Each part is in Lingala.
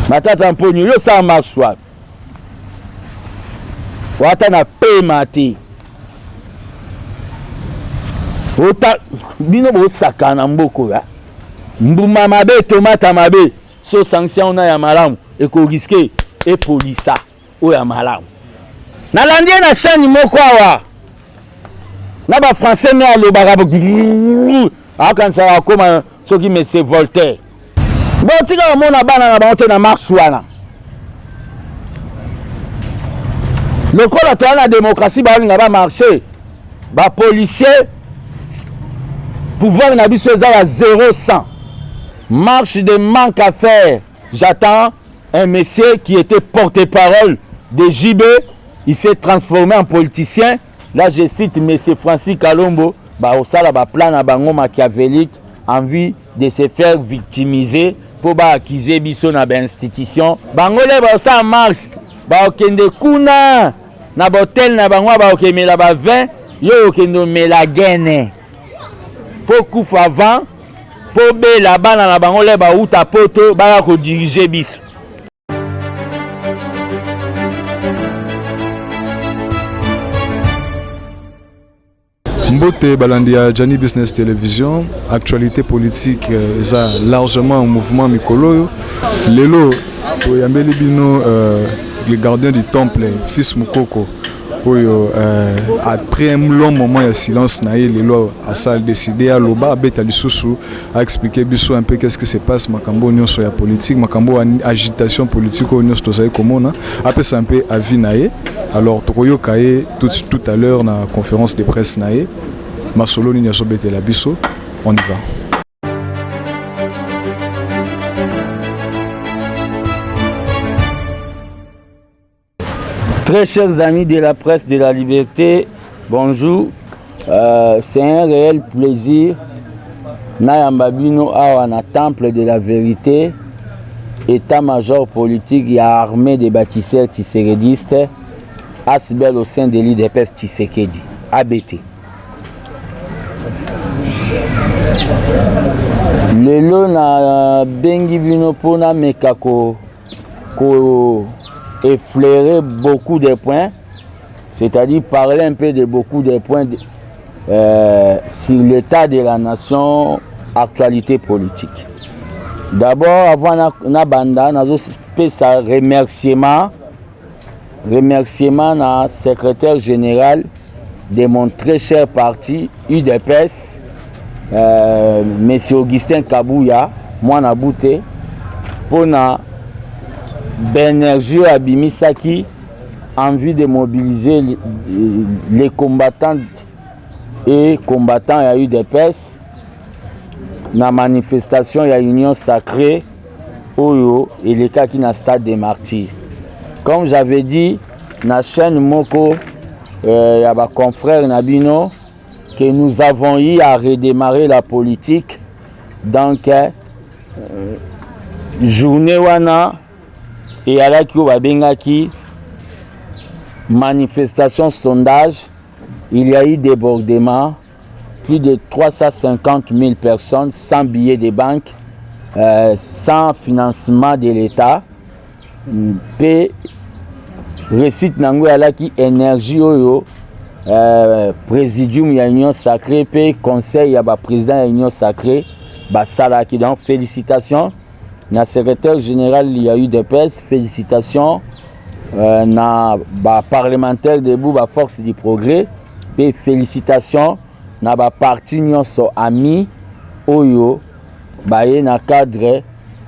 matata mponi yo ça marche soit wata na pema te ota bino bo sakana mboko ya mbuma mabe tomata mabe so sanction na ya malamu eko risquer e polisa o ya malamu na landie na chaîne moko awa na ba français me alobaka akanisa koma soki monsieur Voltaire bon tika mona bana na bango na marche wana lokola to na démocratie ba nga ba marcher ba policier pouvoir na biso za ya 0-100 marche de manque à faire. J'attends un monsieur qui était porte-parole de JB, il s'est transformé en politicien. Là je cite monsieur Francis Kalombo, ba osala ba plan na bango machiavélique en vue de se faire victimiser pour ba accuser biso na ba institution. Bango le ba ça marche, ba okende kuna na botel na bango ba okemela ba 20, yo okendo mela gene. Pour coup avant pour be la bana na bango le ba uta poto ba ko diriger biso. Mbote Balandia Jani Business Television, actualité politique largement un mouvement Mikolo. Lelo, Yambeli Bino, le gardien du temple, fils Mukoko. Après un long moment de silence, Lelo a décidé à Loba, à expliquer un peu qu'est-ce qui se passe, Makambo Union sur la politique, Makambo agitation politique, Union sur comment après c'est un peu à Vinae. Alors, Tokoyo Kaye, tout à l'heure, dans la conférence de presse, Masolo Ninyaso Bete Labiso, on y va. Très chers amis de la presse de la liberté, bonjour. C'est un réel plaisir. Nayambabino Awana Temple de la vérité, état-major politique et armée des bâtisseurs tissérédistes. Asbel au sein de l'IDPS Tshisekedi, ABT. Lelo na bengi bino pona meka ko effleurer beaucoup de points, c'est-à-dire parler un peu de beaucoup de points sur l'état de la nation, actualité politique. D'abord, avant na banda, nazo pesa remerciement à secrétaire général de mon très cher parti UDPS, M. Augustin Kabouya, moi na bouté, pour na Bénergie Abimisaki, envie de mobiliser les combattants et combattants à UDPS, na manifestation ya Union Sacrée, Oyo, et les cas qui na stade des martyrs. Comme j'avais dit, na chaîne Moko, y a des confrères Nabino, que nous avons eu à redémarrer la politique. Donc, journée wana, et à la qui manifestation sondage, il y a eu débordement, plus de 350 000 personnes, sans billets de banque, sans financement de l'État. P récite nango alaki énergie oyo présidium ya Union Sacrée P conseil ya ba président ya Union Sacrée ba salaki. Donc félicitations na secrétaire général ya UDPS, félicitations na ba parlementaire debout ba force du progrès P félicitations na ba parti nyonso ami oyo ba ye na cadre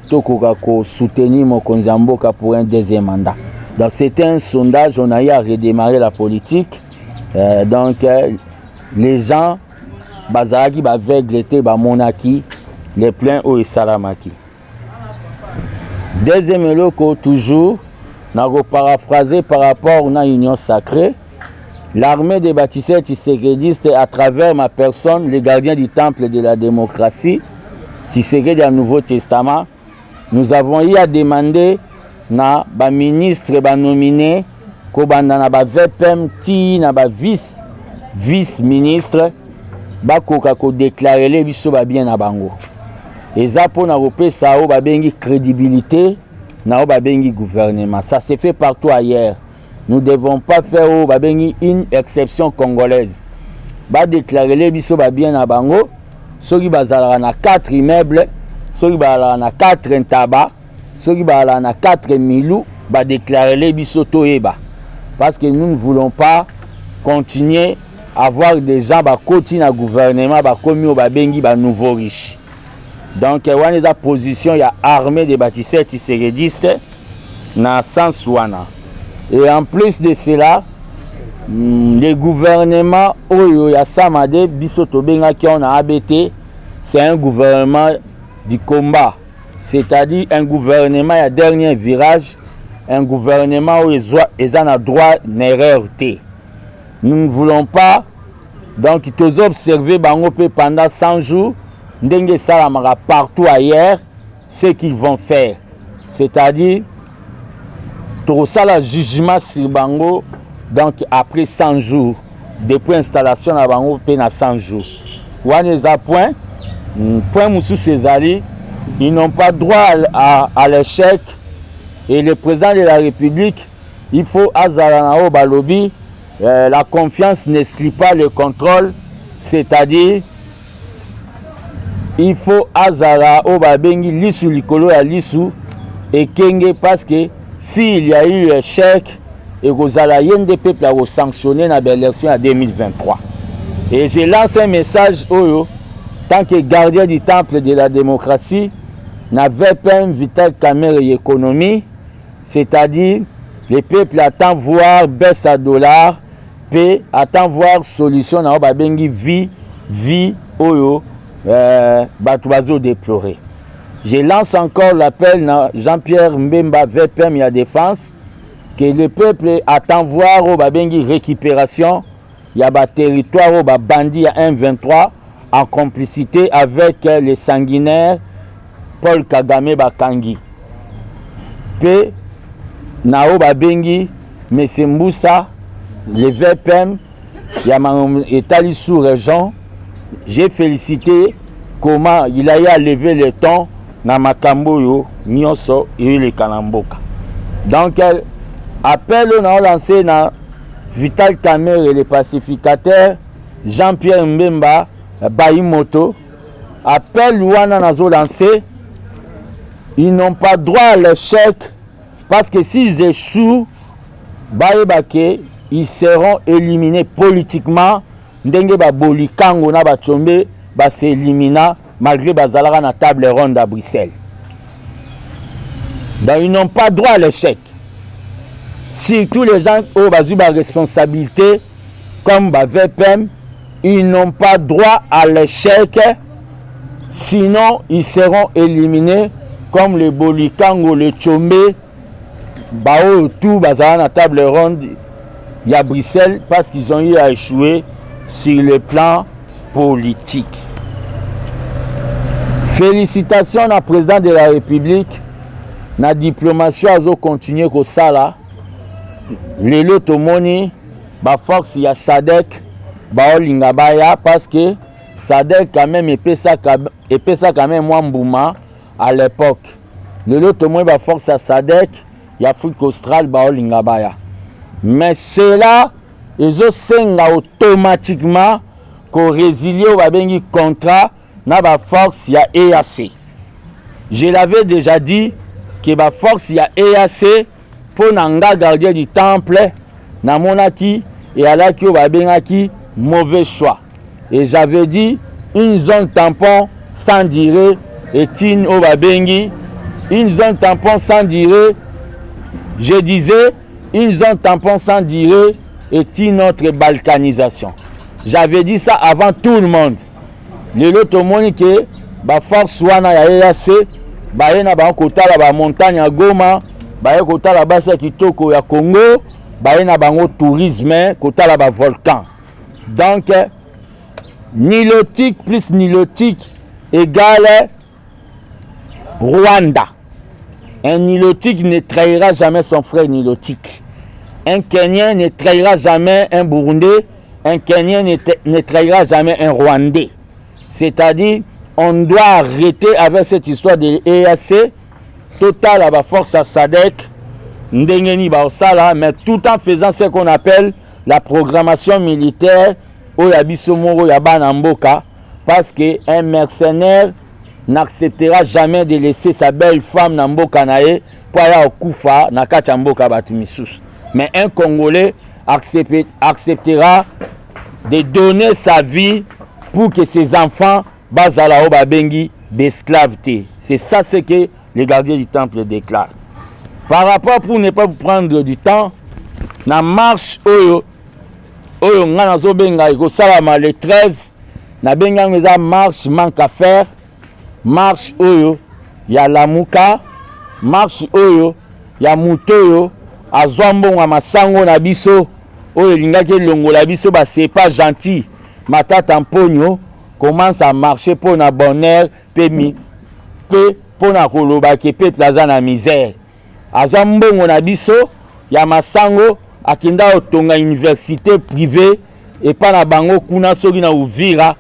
Tokoka ko soutenir Mokonzi Mboka pour un deuxième mandat. Donc c'était un sondage, on a eu à redémarrer la politique. Donc les gens, Bazaraki, Baveglete, Monaki, les pleins au Salamaki. Deuxième loco, toujours, on a paraphrasé par rapport à l'Union Sacrée. L'armée des bâtisseurs tissérédistes, à travers ma personne, les gardiens du temple de la démocratie, Tshisekedi dans le Nouveau Testament, nous avons eu à demander na ba ministre ba nominé ko banda na ba VPM ti na ba vice ministre ba koka ko déclarer les biso ba bien na bango. Eza po na repesa o ba bengi crédibilité na babengi gouvernement. Ça se fait partout ailleurs. Nous ne devons pas faire babengi une exception congolaise. Ba déclarer les biso ba bien na bango, soki bazala na 4 immeubles, soki bazala na 4 ntaba, soki bazala na 4 milou, ba déclarer les biso toyeba. Parce que nous ne voulons pas continuer à avoir des gens ba koti na gouvernement ba komi o babengi ba nouveau riche. Donc wana eza position ya armée des bâtisseurs tisérédistes na sens wana. Et en plus de cela, le gouvernement Oyo ya Samade biso tobenga ki on a ABT, c'est un gouvernement du combat, c'est-à-dire un gouvernement à dernier virage, un gouvernement où ils ont droit d'erreur. Nous ne voulons pas, donc tous observer bango pendant 100 jours, ndenge salamara partout ailleurs, ce qu'ils vont faire, c'est-à-dire tout ça le jugement sur bango. Donc après 100 jours, depuis l'installation à bango pena 100 jours. Waneza point moussou Césari, ils n'ont pas droit à l'échec. Et le président de la République, il faut Azaranao Balobi, la confiance n'exclut pas le contrôle, c'est-à-dire il faut Azarao Babengi Lissou Likolo à Lissou et Kenge, parce que s'il y a eu l'échec, et Gozala Yende peuple a sanctionné dans l'élection en 2023. Et je lance un message Oyo, tant que gardien du temple de la démocratie, n'avait pas un vital caméra et économie, c'est-à-dire le peuple attend voir baisse à dollar, paix, attend voir solution dans Babengi vie Oyo, Batuazo déploré. Je lance encore l'appel à Jean-Pierre Mbemba VPM et à défense, que le peuple attend voir au babengi récupération, il y a des territoires au bandit à 1-23 en complicité avec les sanguinaires Paul Kagame Bakangi. Pe Nao Babengi, M. Mboussa, le VPM, il y a État sous-région. J'ai félicité comment il a eu à lever le ton dans Makamboyo, Nyonso et les Kanamboka. Donc, appel on a lancé dans Vital Kamer et les pacificateurs, Jean-Pierre Mbemba, Baïmoto. Appel Ouana Nazo lancé, ils n'ont pas droit à l'échec parce que s'ils échouent, Baïbake, ils seront éliminés politiquement. Ndenge Baboli Kango na Bachombe, s'élimina malgré Bazalara na table ronde à Bruxelles. Donc ils n'ont pas droit à l'échec. Si tous les gens ont la responsabilité, comme VPM, ils n'ont pas droit à l'échec, sinon ils seront éliminés comme les Bolikango, les Tchombe, Bao, tout, Bazara na table ronde, il y a Bruxelles, parce qu'ils ont eu à échouer sur le plan politique. Félicitations au président de la République, la diplomatie a continué comme ça là. Les Lotomoni, la force il y a Sadek, Baolingabaya, parce que Sadek quand même épée ça quand même moins Mbouma à l'époque. Les Lotomoni, la force à Sadek, il y a Afrique australe, Baolingabaya. Mais cela, ils ont automatiquement qu'on résilie au babengi contrat na ba force il y a EAC. Je l'avais déjà dit que la force il y a EAC pour nanga gardien du temple na monaki et alaki au babengaki mauvais choix. Et j'avais dit une zone tampon sans dire et tin au babengi, une zone tampon sans dire, je disais une zone tampon sans dire et notre balkanisation. J'avais dit ça avant tout le monde. Le lotomoni que ba force wana ya EAC ba na ba kotala ba montagne à Goma, ba kotala ba sa kitoko ya Congo, ba na bango tourisme kotala ba volcan. Donc nilotique plus nilotique égale Rwanda. Un nilotique ne trahira jamais son frère nilotique. Un Kenyan ne trahira jamais un Burundais. Un Kenyan ne trahira jamais un Rwandais. C'est-à-dire, on doit arrêter avec cette histoire de EAC total à la force à SADC, ndengeni baosala, mais tout en faisant ce qu'on appelle la programmation militaire au Yabisomoro Yabanamboka, parce qu'un mercenaire n'acceptera jamais de laisser sa belle femme Namboka nae pour aller au Koufa, Nakata Mboka Batumisusu. Mais un Congolais acceptera de donner sa vie pour que ses enfants bazala babengi d'esclaveté. C'est ça ce que les gardiens du temple déclarent. Par rapport, pour ne pas vous prendre du temps, na marche oyo ngana zo benga iko salama le 13 na benga ngeza marche manque à faire, marche oyo ya lamuka, marche oyo ya mutoyo azwambonga masango na biso oyo lingaki longola biso ba c'est pas gentil matata mponyo commence à marcher pour na bonheur pe pour na koloba ke peuple aza na misère azwambongo na biso ya masango akenda otonga université privée et pas na bango kuna soki na Uvira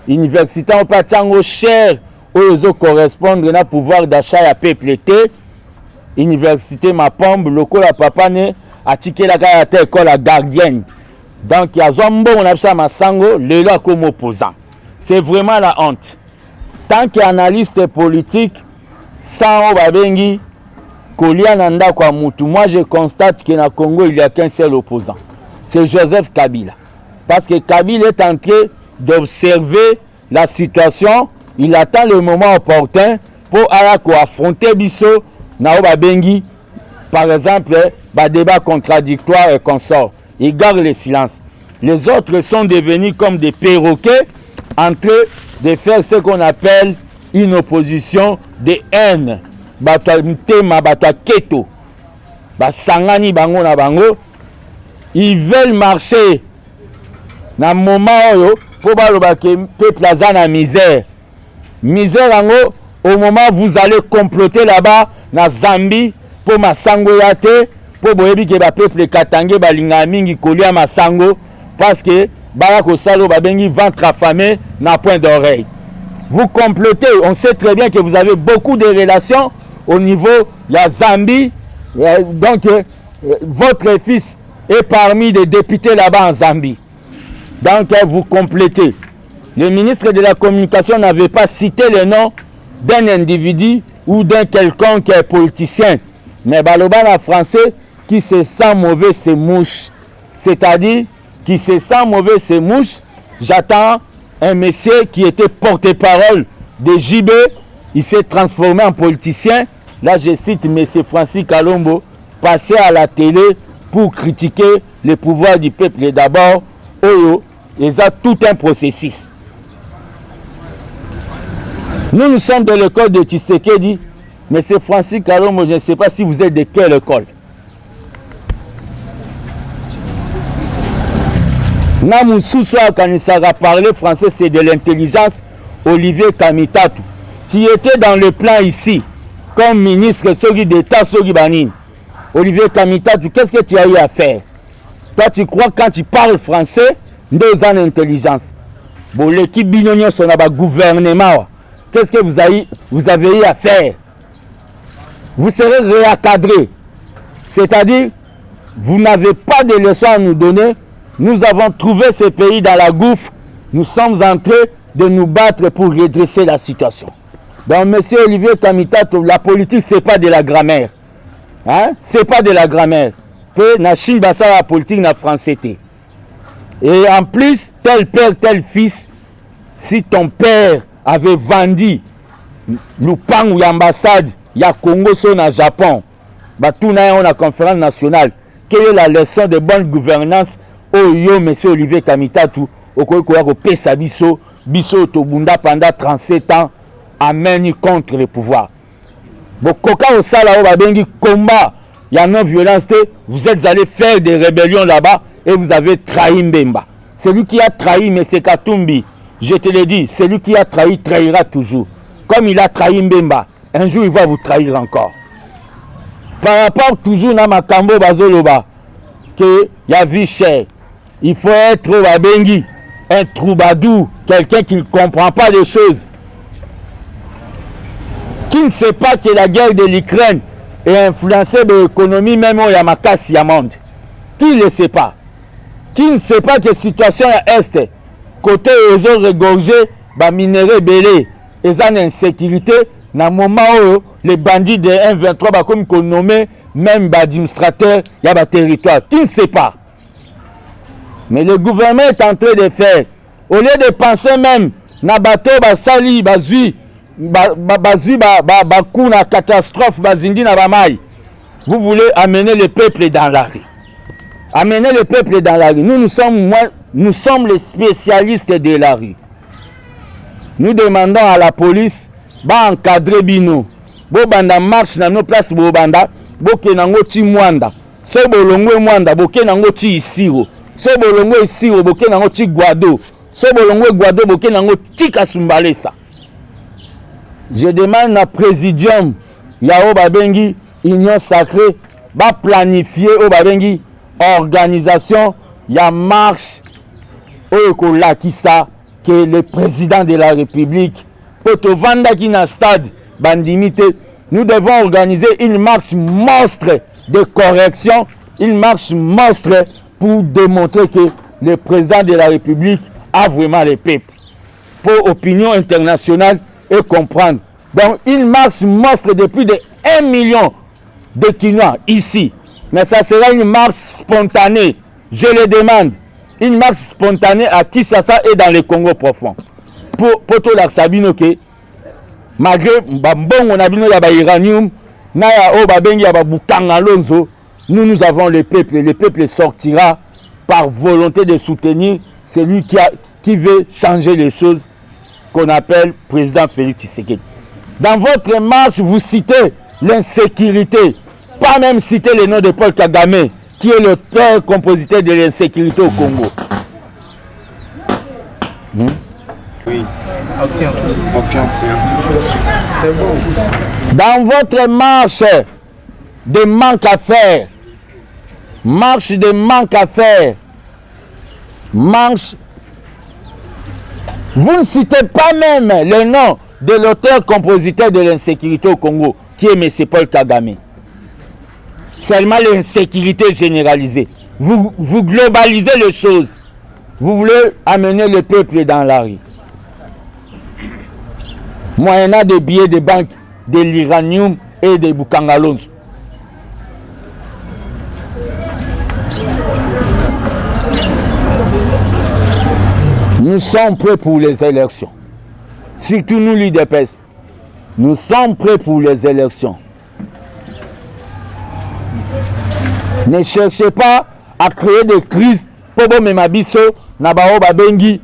université on pas tango cher oyo correspondre na pouvoir d'achat ya peuple te université Mapombe lokola papa ne atikela ka ta école à gardienne donc yazwa mbongo na bisa masango lelo comme opposant. C'est vraiment la honte. Tant qu'analyste politique sans babengi kolia nanda kwa mutu, moi je constate que na Congo il y a qu'un seul opposant, c'est Joseph Kabila, parce que Kabila est en train d'observer la situation, il attend le moment opportun pour affronter biso na babengi par exemple débat contradictoire et consort. Il garde le silence. Les autres sont devenus comme des perroquets en train de faire ce qu'on appelle une opposition de haine. Ils veulent marcher dans le moment pour que le peuple a la misère. Misère au moment où vous allez comploter là-bas na Zambie pour masango yate pour boyebi ke ba peuple katange balinga mingi kolia masango parce que barako salo babengi ventre affamé na point d'oreille. Vous complotez, on sait très bien que vous avez beaucoup de relations au niveau de la Zambie, donc votre fils est parmi les députés là-bas en Zambie. Donc vous complétez. Le ministre de la Communication n'avait pas cité le nom d'un individu ou d'un quelconque politicien, mais baloba en français qui se sent mauvais se mouche, c'est-à-dire qui se sent mauvais se mouche. J'attends un monsieur qui était porte-parole de JB, il s'est transformé en politicien. Là je cite monsieur Francis Kalombo, passé à la télé pour critiquer le pouvoir du peuple d'abord. Oyo, il y a tout un processus. Nous sommes de l'école de Tshisekedi. Monsieur Francis Kalombo, je ne sais pas si vous êtes de quelle école. Namoussoussou Kanisara parler français, c'est de l'intelligence. Olivier Kamitatu. Tu étais dans le plan ici, comme ministre Sogi d'État, Sogi Banin. Olivier Kamitatu, qu'est-ce que tu as eu à faire? Toi, tu crois quand tu parles français, deux ans d'intelligence. Bon, l'équipe Bignonio, son gouvernement. Qu'est-ce que vous avez eu à faire? Vous serez réencadré. C'est-à-dire, vous n'avez pas de leçons à nous donner. Nous avons trouvé ce pays dans la gouffre. Nous sommes en train de nous battre pour redresser la situation. Donc, monsieur Olivier Kamitato, la politique, ce n'est pas de la grammaire. Hein? Ce n'est pas de la grammaire. Que na Chine, la politique, na français. Et en plus, tel père, tel fils, si ton père avait vendu l'Upang ou l'ambassade, il y a Congo, son à Japon, bah, tout n'a on a conférence nationale. Quelle est la leçon de bonne gouvernance au yo, monsieur Olivier Kamitatu, au Koyako Pesa Biso, Biso Tobunda pendant 37 ans, amène contre le pouvoir. Bon, Koka au Sala, au Babengi, combat, il y a non-violence, vous êtes allé faire des rébellions là-bas et vous avez trahi Mbemba. Celui qui a trahi M. Katumbi, je te le dis, celui qui a trahi trahira toujours. Comme il a trahi Mbemba, un jour il va vous trahir encore. Par rapport toujours à Makambo Bazoloba, qu'il y a vie chère, il faut être Babengi, un troubadour, quelqu'un qui ne comprend pas les choses. qui ne sait pas que la guerre de l'Ukraine est influencée l'économie même au Yamakasi à monde. Qui ne le sait pas? Qui ne sait pas que la situation à Est, côté aux autres regorgés, bah minéraux belés, et ça insécurité, dans le moment où les bandits de 1-23, bah, comme qu'on nommait, même bah, administrateur, il y a un territoire. Qui ne sait pas? Mais le gouvernement est en train de faire, au lieu de penser même, na bateau, bah, sali, bah, zui, coup, na catastrophe, bah, zindi, na bamaï. Vous voulez amener le peuple dans la rue. Amener le peuple dans la rue. Nous sommes les spécialistes de la rue. Nous demandons à la police d'encadrer Bino. Bo banda marche dans nos places, bo banda, bo kenango ti mwanda. So bolongo mwanda, bo kenango ti isiro. So bolongo isiro, bo kenango ti guado. So bolongo guado, bo kenango ti kasumbalesa. Je demande à présidium, ya babengi union sacrée, ba planifier au babengi organisation, ya marche au kolakisa que le président de la République poto vanda qui na stade bandimité, nous devons organiser une marche monstre de correction, une marche monstre pour démontrer que le président de la République a vraiment le peuple, pour opinion internationale et comprendre. Donc une marche monstre de plus de 1 million de Kinois ici. Mais ça sera une marche spontanée, je le demande. Une marche spontanée à Kinshasa et dans le Congo profond. Pour tout l'axabino que malgré on a bien la uranium, naya o babengi ya babukanga lonzo, nous avons le peuple. Le peuple sortira par volonté de soutenir celui qui veut changer les choses, qu'on appelle président Félix Tshisekedi. Dans votre marche, vous citez l'insécurité, pas même citer le nom de Paul Kagame, qui est l'auteur compositeur de l'insécurité au Congo. Oui, obtient. C'est bon. Dans votre marche de manque à faire, marche de manque à faire, marche, vous ne citez pas même le nom de l'auteur compositeur de l'insécurité au Congo, qui est M. Paul Kagame. Seulement l'insécurité généralisée. Vous globalisez les choses. Vous voulez amener le peuple dans la rue. Moyennant des billets de banque, de l'uranium et des boukangalons. Nous sommes prêts pour les élections. Surtout nous, l'UDPS. Nous sommes prêts pour les élections. Ne cherchez pas à créer des crises pour Mabiso, Nabao Babengi,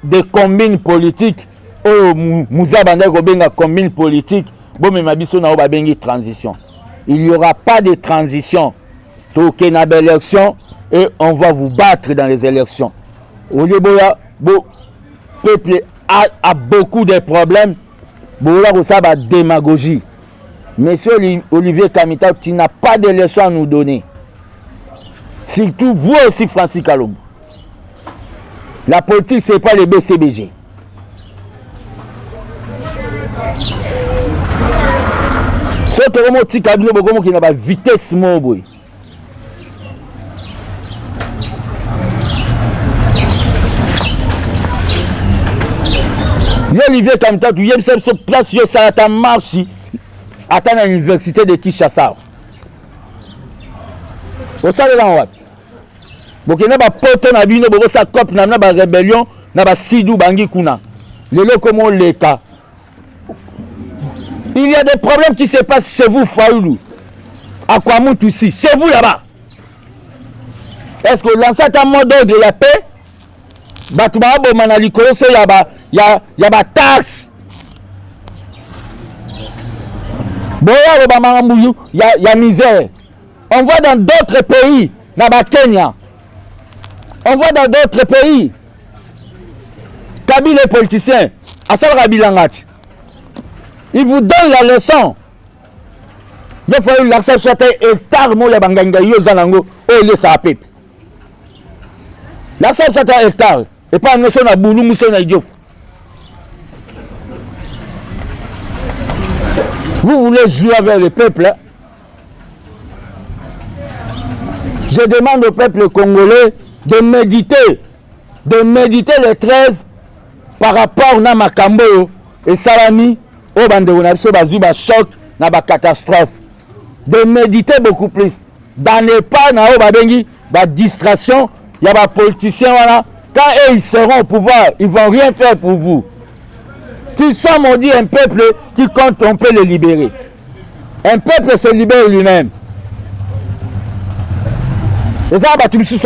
des combines politiques. Mouza Banda Gobenga combine politique. Bon, Mabiso Nao Babengi transition. Il n'y aura pas de transition. Toké na élection et on va vous battre dans les élections. Au Liboya, le peuple a beaucoup de problèmes. Bola ça va démagogie. Monsieur Olivier Kamita, tu n'as pas de leçon à nous donner. Surtout vous aussi, Francis Kalombo. La politique, ce n'est pas le BCBG. Ce qui est la vitesse mobile. Olivier Kamita, tu y a une place, ça a marché. Attends à l'université de Kinshasa. Au sein de l'envoi. Donc il y a des potes na bino, boko sa cop na ba rébellion, na ba sidou bangi kuna. Lelo comment les cas. Il y a des problèmes qui se passent chez vous, Fayoulou. À Kwamoutou ici, chez vous là-bas. Est-ce que l'ancien mot d'ordre il y a paix? Batouba bo manali koloso y a taxe. Il y a misère. On voit dans d'autres pays, dans Kenya, on voit dans d'autres pays, Kabila les politiciens, Assal Rabilangati, ils vous donnent la leçon. Il faut que l'accès soit un hectare, moi les banganga, yozanango, oh les sapep. L'accès soit un hectare, et pas une notion à boulou, mousson à idiof. Vous voulez jouer avec le peuple. Je demande au peuple congolais de méditer le 13 par rapport à Makambo et Salami, au Bandéonabiso, Bazouba, choc, na ba catastrophe. De méditer beaucoup plus. Dans les pas, na o babengi, ba distraction, il y a des politiciens, voilà. Quand eux, ils seront au pouvoir, ils ne vont rien faire pour vous. Qu'ils soient maudits, un peuple qui compte, on peut le libérer. Un peuple se libère lui-même. Et ça, tu me suis dit,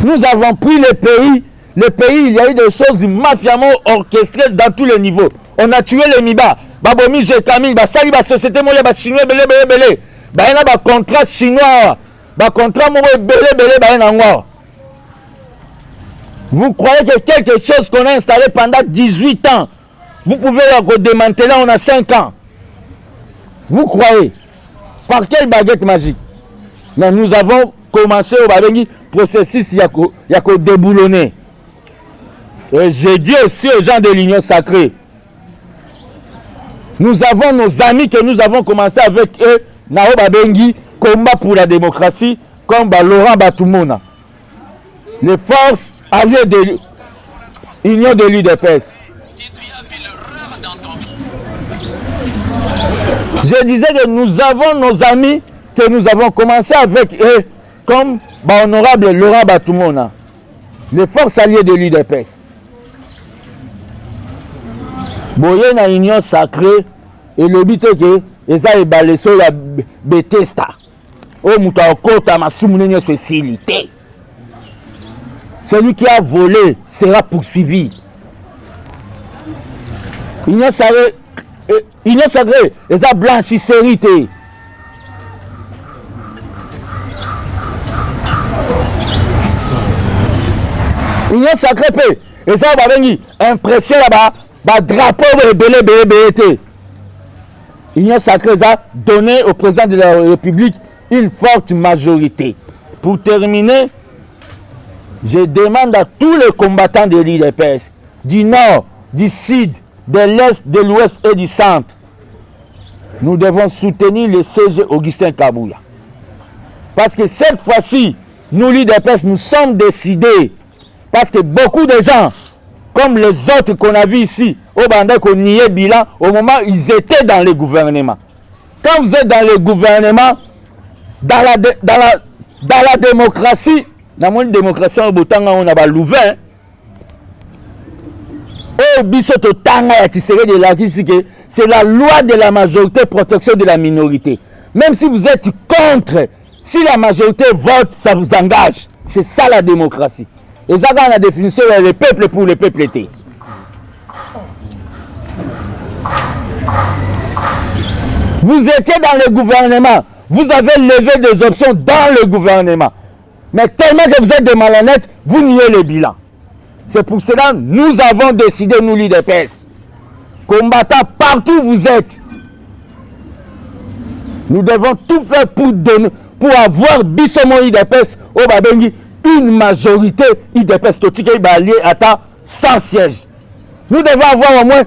nous avons pris le pays, il y a eu des choses mafialement orchestrées dans tous les niveaux. On a tué les Miba, Babomi, Kamil, Basali, Société Molé, Chinois, Belé, il y a un contrat chinois, un contrat belé. Vous croyez que quelque chose qu'on a installé pendant 18 ans, vous pouvez le démanteler, on a 5 ans. Vous croyez? Par quelle baguette magique? Mais nous avons commencé au processus, il y a qu'au déboulonner. Et j'ai dit aussi aux gens de l'Union sacrée, nous avons nos amis que nous avons commencé avec eux, Nao Babengi, combat pour la démocratie, comme Laurent Batoumona. Les forces alliées de l'Union de l'UDPS. Je disais que nous avons nos amis que nous avons commencé avec eux, comme honorable Laurent Batoumona. Les forces alliées de l'UDPS. Boye na union sacrée et le but est que eza ebaleso ya Bethesda. O muta okota masumu nyo facilité. Celui qui a volé sera poursuivi. Union sacrée eza blanchisserie. Union sacrée pe eza babengi impression là-bas. Drapeau belé. Union sacrée a donné au président de la République une forte majorité. Pour terminer, je demande à tous les combattants de l'UDPS, du nord, du sud, de l'est, de l'ouest et du centre, nous devons soutenir le CG Augustin Kabouya. Parce que cette fois-ci, nous l'UDPS, nous sommes décidés. Parce que beaucoup de gens, comme les autres qu'on a vus ici, au Bandé qu'on niait bilan, au moment où ils étaient dans le gouvernement. Quand vous êtes dans le gouvernement, dans la démocratie, dans la démocratie, on a l'ouvert. C'est la loi de la majorité, protection de la minorité. Même si vous êtes contre, si la majorité vote, ça vous engage. C'est ça la démocratie. Et ça, dans la définition, il y a le peuple pour le peuple était. Vous étiez dans le gouvernement. Vous avez levé des options dans le gouvernement. Mais tellement que vous êtes des malhonnêtes, vous niez le bilan. C'est pour cela que nous avons décidé, nous l'UDPS, combattant partout où vous êtes, nous devons tout faire pour avoir Bissomo UDPS au Babengi une majorité UDPS Totika Ibalié à 100 sièges. Nous devons avoir au moins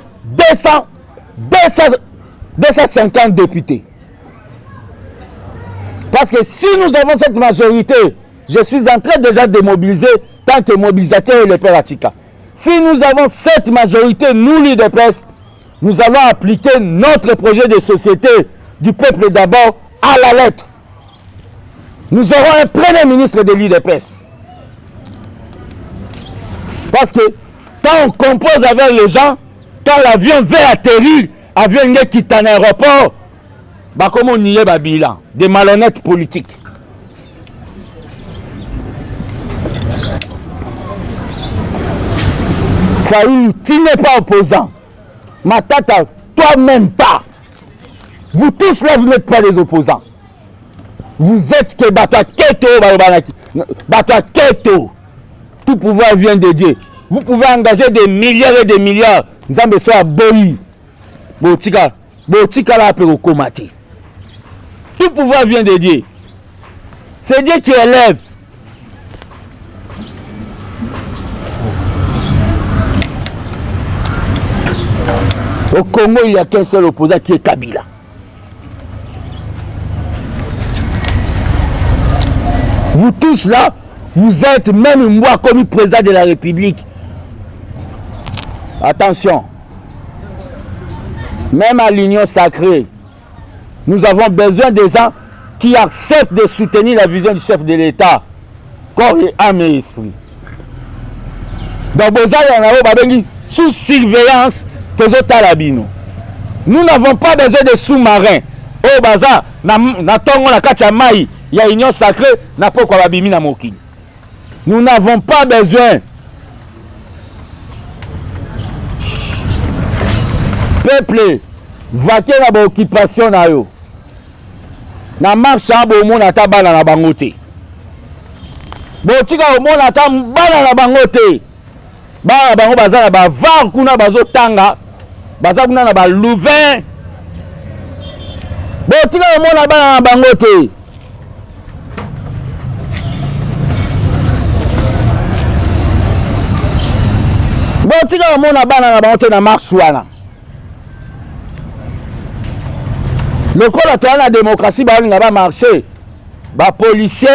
250 députés. Parce que si nous avons cette majorité, je suis en train déjà de mobiliser tant que mobilisateur et le Père Atika. Si nous avons cette majorité, nous l'UDPS, nous allons appliquer notre projet de société du peuple d'abord à la lettre. Nous aurons un premier ministre de l'UDPS. Parce que quand on compose avec les gens, quand l'avion veut atterrir, l'avion quitte un aéroport, bah comme on y est, bilan, des malhonnêtes politiques. Fayoulou, tu n'es pas opposant. Matata, toi-même pas. Vous tous là, vous n'êtes pas des opposants. Vous êtes que Bata Keto, Bata Keto. Tout pouvoir vient de Dieu. Vous pouvez engager des milliards et des milliards. Nous avons besoin de Boyi. Botika la peut commater. Tout pouvoir vient de Dieu. C'est Dieu qui élève. Au Congo, il n'y a qu'un seul opposant qui est Kabila. Vous tous là, vous êtes même moi comme président de la République. Attention. Même à l'Union sacrée, nous avons besoin des gens qui acceptent de soutenir la vision du chef de l'État. Corps et âme et esprit. Donc, sous surveillance, nous n'avons pas besoin de sous-marins. Au bazar, il y a union sacrée, nous n'avons pas besoin. Peuple, vaquer na occupation na yo. Na marche abo mona ta bana na bangote. Botika omona ta bana na bangote. Bana bango bazana ba var kuna bazo tanga. Baza kuna na ba louvain. Botika omona bana na bangote. Botika omona bana na bangote na marche wana. Le corps de la démocratie va marcher. Les policiers,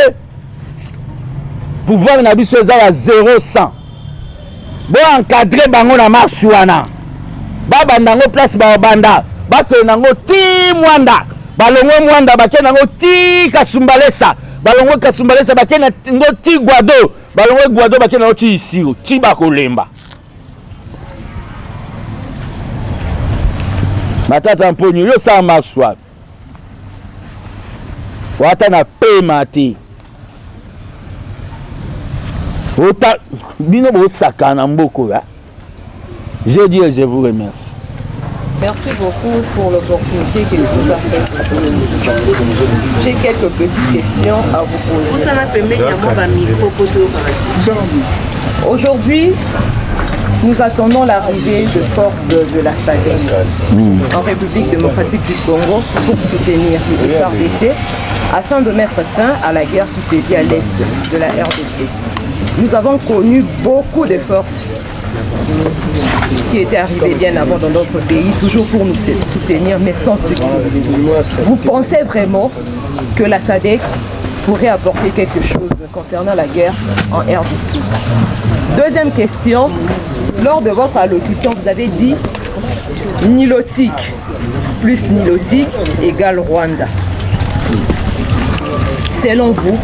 pouvoir na biso à 0-100. Bon encadrer bango na marche wana. Ba bandango place ba banda. Ba ke nango ti mwanda. Ba longo mwanda ba ke nango ti kasumbalesa. Ba longo kasumbalesa ba ke nango ti guado. Ba longo guado ba ke nango ti isiro. Ti ba kolemba. Matata mponyo yo sa marche wana. Wata na pema te. Ota bino bo sakana mboko ya. Je dis et je vous remercie. Merci beaucoup pour l'opportunité que vous avez faite. J'ai quelques petites questions à vous poser. Aujourd'hui, nous attendons l'arrivée de forces de la SADC en République démocratique du Congo pour soutenir le FARDC afin de mettre fin à la guerre qui sévit à l'est de la RDC. Nous avons connu beaucoup de forces qui étaient arrivées bien avant dans notre pays, toujours pour nous soutenir, mais sans succès. Vous pensez vraiment que la SADC pourrait apporter quelque chose concernant la guerre en RDC? Deuxième question, lors de votre allocution, vous avez dit nilotique plus nilotique égale Rwanda. Selon vous,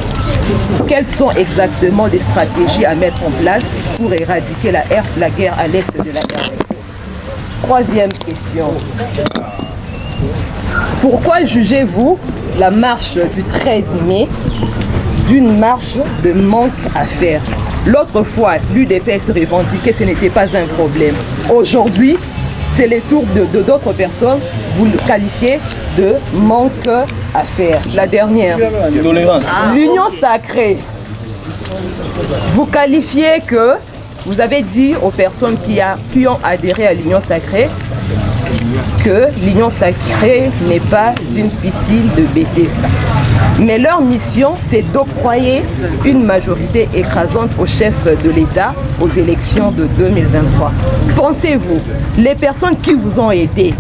quelles sont exactement les stratégies à mettre en place pour éradiquer la guerre à l'est de la RDC? Troisième question. Pourquoi jugez-vous la marche du 13 mai d'une marche de manque à faire? L'autre fois, l'UDPS revendiquait que ce n'était pas un problème. Aujourd'hui, c'est le tour de d'autres personnes. Vous le qualifiez de manque à faire. La dernière, l'union sacrée. Vous qualifiez que, vous avez dit aux personnes qui ont adhéré à l'union sacrée que l'union sacrée n'est pas une piscine de Bethesda. Mais leur mission, c'est d'octroyer une majorité écrasante au chef de l'État aux élections de 2023. Pensez-vous, les personnes qui vous ont aidé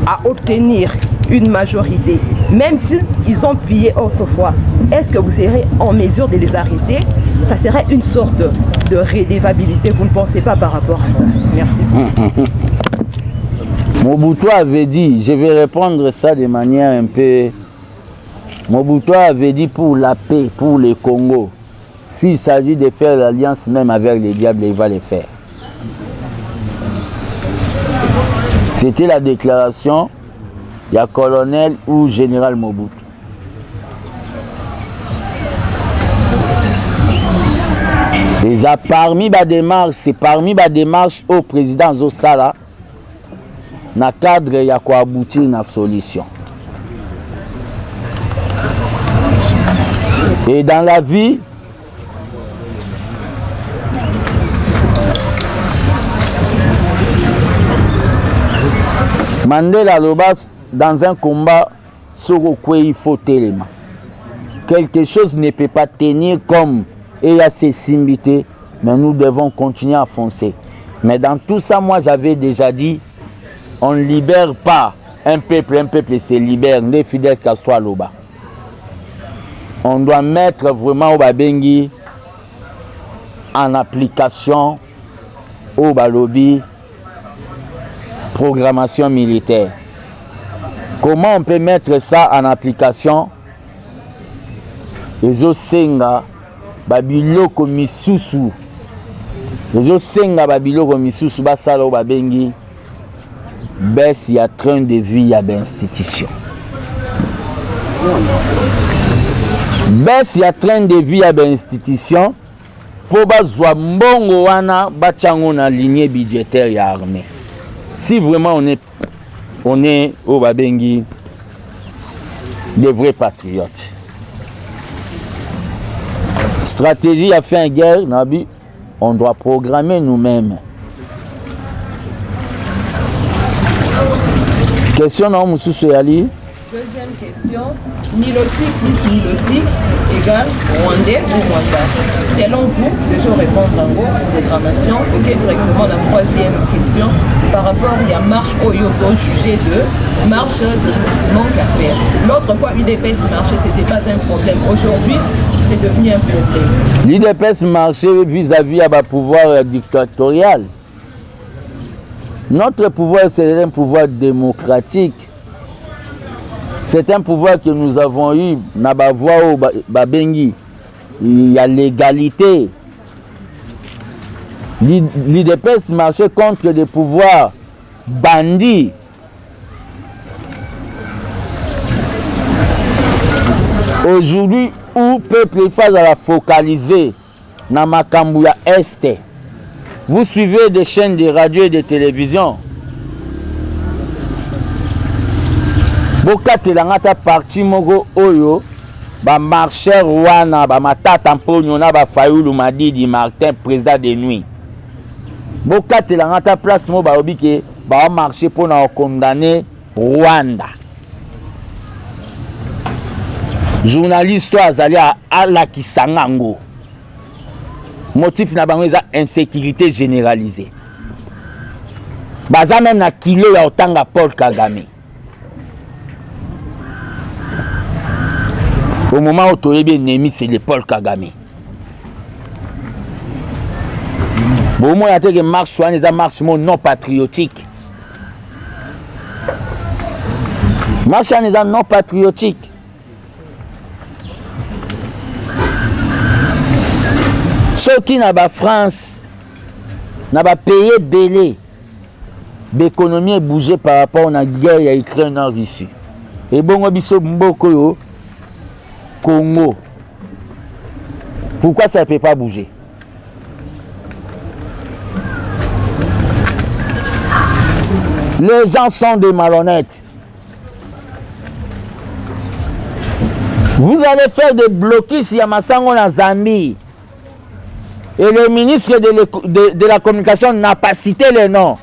à obtenir une majorité, même s'ils ont pillé autrefois, est-ce que vous serez en mesure de les arrêter? Ça serait une sorte de redevabilité, vous ne pensez pas par rapport à ça? Merci. Mobutu avait dit, je vais répondre ça de manière un peu... Mobutu avait dit pour la paix, pour le Congo, s'il s'agit de faire l'alliance même avec les diables, il va le faire. C'était la déclaration du colonel ou général Mobutu. Déjà parmi les démarches au président Zosala, na cadre ya ko aboutir na solution. Et dans la vie, Mandela Lobas, dans un combat, sur quoi il faut tellement. Quelque chose ne peut pas tenir comme et à ses simbilités, mais nous devons continuer à foncer. Mais dans tout ça, moi j'avais déjà dit, on ne libère pas un peuple se libère, les Fidel Castro Loba. On doit mettre vraiment au Babengi en application au Balobi programmation militaire. Comment on peut mettre ça en application? Les Osenga Babiloko Misusu. Les Osenga Babiloko Misusu Basalo Babengi baisse il y a train de vie à l'institution. Baisse il y a train de vie à l'institution pour bazwa mbongo wana bachango na lignée budgétaire ya armée. Si vraiment on est au Babengi des vrais patriotes. Stratégie à faire guerre, Nabi, on doit programmer nous-mêmes. Question non, Moussou Soyali. Deuxième question, Nilotique plus Nilotique égale Rwandais ou Rwanda. Selon vous, déjà répondre en gros, programmation, ok, directement la troisième question, par rapport à la marche Oyozo jugée de marche de manque à faire. L'autre fois, l'UDPS marchait, ce n'était pas un problème. Aujourd'hui, c'est devenu un problème. L'UDPS marchait vis-à-vis à pouvoir dictatorial. Notre pouvoir, c'est un pouvoir démocratique. C'est un pouvoir que nous avons eu, Nabavoa au Babengi. Il y a l'égalité. L'UDPS marchait contre des pouvoirs bandits. Aujourd'hui, où peuple face à la focaliser, dans Makambouya Est, vous suivez des chaînes de radio et de télévision. Bokatelanga ta parti mogo oyo ba marcheur wana ba matata mponyo na ba Fayulu Madidi Martin président de nuit. Bokatelanga ta place mo ba obike ba marcher pour na condamner Rwanda. Journaliste azali à la kisangango. Motif na bango eza insécurité généralisée. Baza même na kilo ya otanga Paul Kagame. Au moment où tu es bien ennemi, c'est le Paul Kagame. Bon, moi, il y a des marches non patriotiques. Marche non patriotique. Ceux qui n'ont pas France, n'ont pas payé belé. L'économie est bougée par rapport à la guerre et à l'Ukraine en Russie. Et bon, on beaucoup Congo. Pourquoi ça ne peut pas bouger? Les gens sont des malhonnêtes. Vous allez faire des blocus à Massango en Zambie. Et le ministre de la communication n'a pas cité les noms.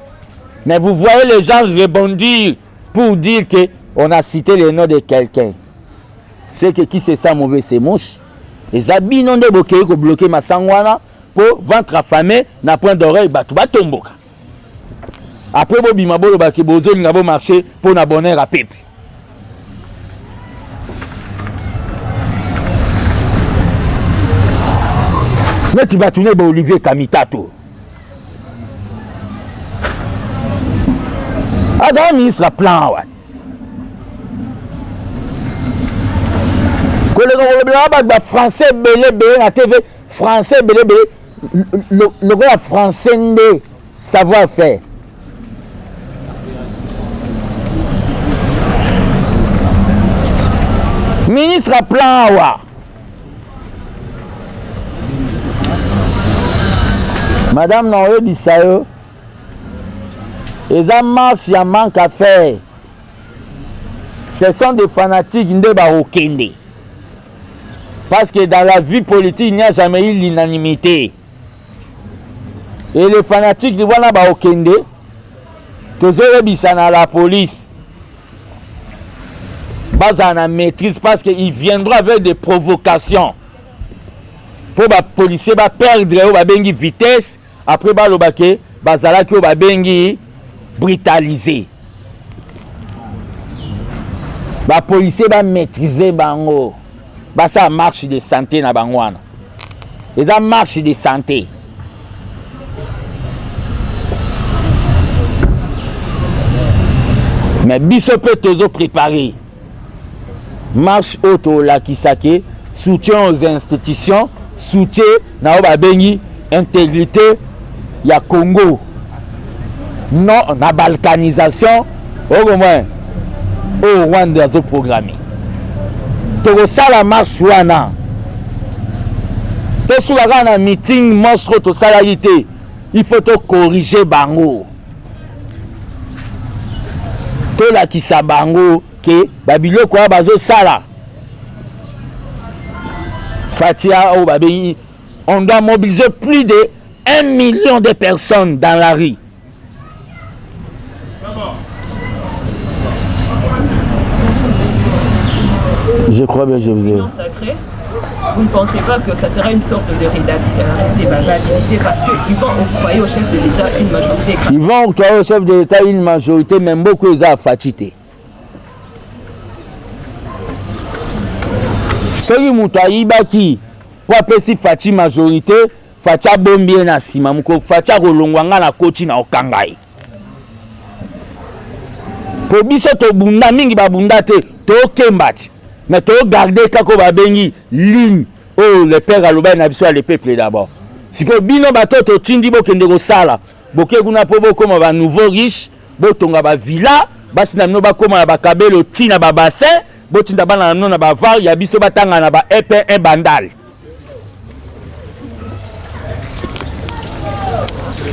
Mais vous voyez les gens rebondir pour dire qu'on a cité les noms de quelqu'un. C'est que qui c'est ça mauvais, c'est mouche. Les habits non débloqués pour bloquer ma sangwana pour ventre affamé na point d'oreille batu batomboka. Après bobi mabolo baki bozo ngabo marché pour n'abonner à peuple. Mais tu vas tourner Olivier Kamitato. Ah ça ministre à plan ouais. Le français belé la TV français belé le français de savoir faire. Ministre à plan wa. Madame Noé Bissayo, les amas y manque à faire. Ce sont des fanatiques de Barokende. Parce que dans la vie politique, il n'y a jamais eu l'unanimité. Et les fanatiques de Wana Baokende, que je à la police, Bazana maîtrise parce qu'ils viendront avec des provocations. Pour les policiers perdre la vitesse, après Bazala qui va brutaliser. ba policier ba maîtriser bango ba ça marche de santé na bango wana eza marche de santé mais biso pe tozo préparer marche auto la kisake soutien aux institutions soutien na ba bengi intégrité ya Congo non na balkanisation au moins au Rwanda zo programmé to ça la marche wana to soulaka na meeting monstre to salalité il faut to corriger bango to la kisa bango ke babiloko bazo sala Fatia au babi on doit mobiliser plus de 1 million de personnes dans la rue. Je crois bien, je vous ai. Sacré, vous ne pensez pas que ça sera une sorte de rédabilité parce qu'ils vont octroyer au chef de l'État une majorité. Ils vont octroyer au chef de l'État une majorité, même beaucoup ils ont fatigué. Celui qui baki pour appeler Fati majorité, Fatia bombie na sima muko Fatia rolongwanga na koti na okangai. Pour biso to bunda mingi ba bunda te to kembati. Mais tu garder kako babengi ligne oh le père aloba na biso le peuple d'abord. Siko bino bato to tindi bo kende ko sala. Boke kuna po bo koma ba nouveau riche, bo tonga ba villa, basi na mino ba koma ba kabelo tina ba bassin, bo tinda bana na ba var ya biso batanga na ba EP1 bandal.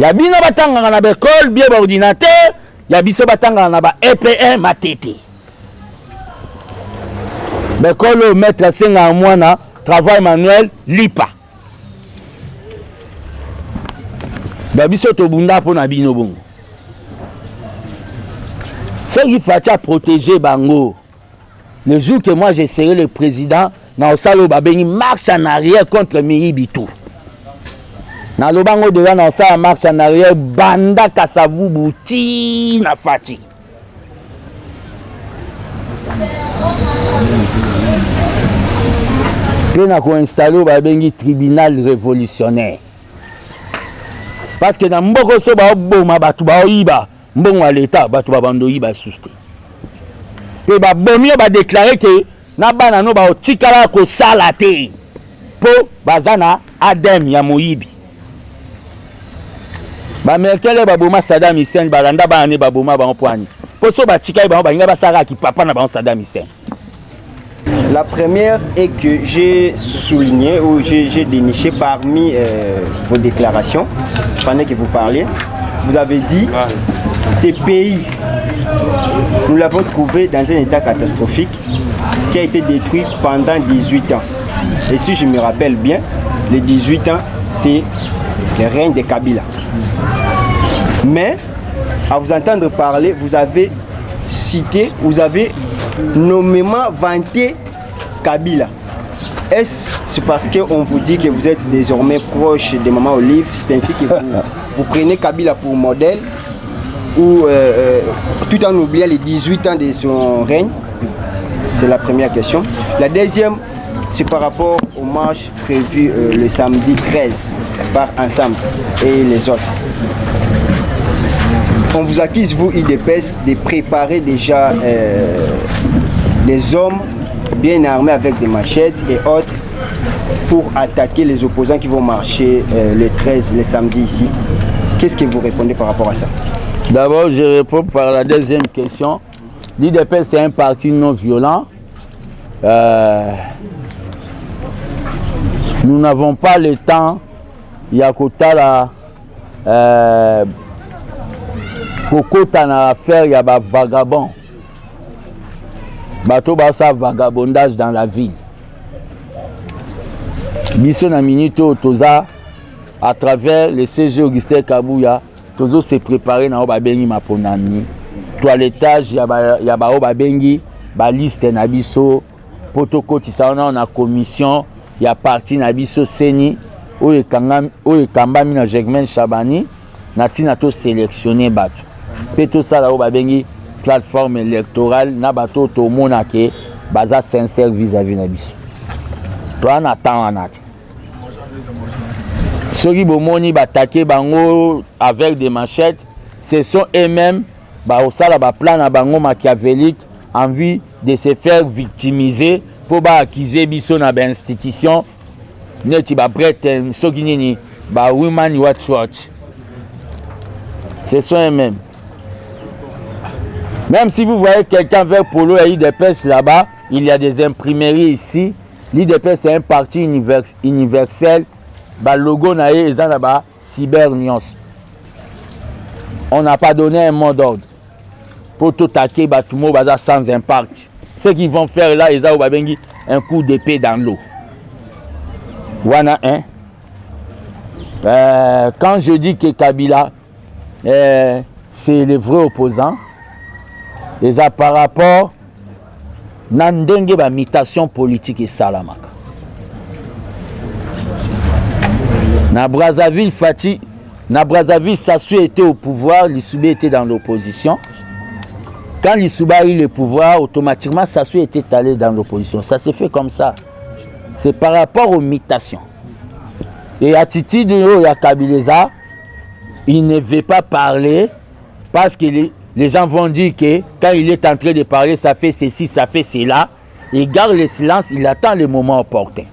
Ya bino batanga na ba école, bien ba ordinateur, ya biso batanga na ba EP1 matete. Mais quand le maître Senga Mwana travail manuel lipa. Babiso to bunda po na bino bongo. Ce qu'il faut protéger bango. Le jour que moi je serai le président, na osalo babengi marche en arrière contre Miyibitu. Na lo bango de na osala marche en arrière banda Kasavubu ti na Fati. On a installé un tribunal révolutionnaire. Parce que dans Mboko Soba Boma Batuba Iba, Mbongo à l'État, Batuba Bando Iba Souste. Et Bomi a déclaré que Nabana no ba Tikala ko salate po bazana Adem ya Moyibi. Ba Merkel ba Boma Saddam Hussein balanda ba ne ba Boma ba Mpwani. Po so ba Tikai ba nga ba sara ki papa na ba Saddam Hussein. La première est que j'ai souligné ou j'ai déniché parmi vos déclarations, pendant que vous parliez, vous avez dit ces pays, nous l'avons trouvé dans un état catastrophique qui a été détruit pendant 18 ans. Et si je me rappelle bien, les 18 ans, c'est le règne de Kabila. Mais, à vous entendre parler, vous avez cité, vous avez nommément vanté Kabila. Est-ce c'est parce qu'on vous dit que vous êtes désormais proche de Maman Olive, c'est ainsi que vous prenez Kabila pour modèle ou tout en oubliant les 18 ans de son règne? C'est la première question. La deuxième, c'est par rapport aux marches prévues le samedi 13 par Ensemble et les autres. On vous accuse, vous, IDPS, de préparer déjà des hommes bien armés avec des machettes et autres pour attaquer les opposants qui vont marcher le 13, le samedi ici. Qu'est-ce que vous répondez par rapport à ça? D'abord, je réponds par la deuxième question. L'IDPS, c'est un parti non violent. Nous n'avons pas le temps. Yakotala Kokota na affaire, il y a des vagabonds. Bateau basa vagabondage dans la ville. Biso na minute toza à travers le CG Augustin Kabouya, tozo se préparer na obabengi maponami. Toilettage ya ba obabengi ba liste na biso protocole ça on a commission ya parti na biso seni oyo kambami na Germain Chabani na tina to sélectionner bato. Pe to sala obabengi plateforme électorale na bato tomona ke baza sincère vis-à-vis na biso. Toi na temps anati. Ceux qui bomoni bataquer bango avec des machettes, ce sont eux-mêmes au sala ba plan na bango machiavélique en vue de se faire victimiser pour ba accuser biso na ba institution neti ba prêtre soki nini ba Women Watch Watch. Ce sont eux-mêmes. Même si vous voyez quelqu'un vers Polo et IDPS là-bas, il y a des imprimeries ici. L'IDPS c'est un parti universel. Le logo naé est là-bas, Cybernions. On n'a pas donné un mot d'ordre pour tout attaquer Batumo Baza sans impact. Ce qu'ils vont faire là, ils ont un coup d'épée dans l'eau. Voilà, hein? Quand je dis que Kabila c'est le vrai opposant, par rapport à la mutation politique et salamaka. Na Brazzaville, Sassou était au pouvoir, Lissouba était dans l'opposition. Quand Lissouba a eu le pouvoir, automatiquement Sassou était allé dans l'opposition. Ça s'est fait comme ça. C'est par rapport aux mutations. Et attitude de Kabileza, il ne veut pas parler parce que les gens vont dire que quand il est en train de parler, ça fait ceci, ça fait cela. Il garde le silence, il attend le moment opportun.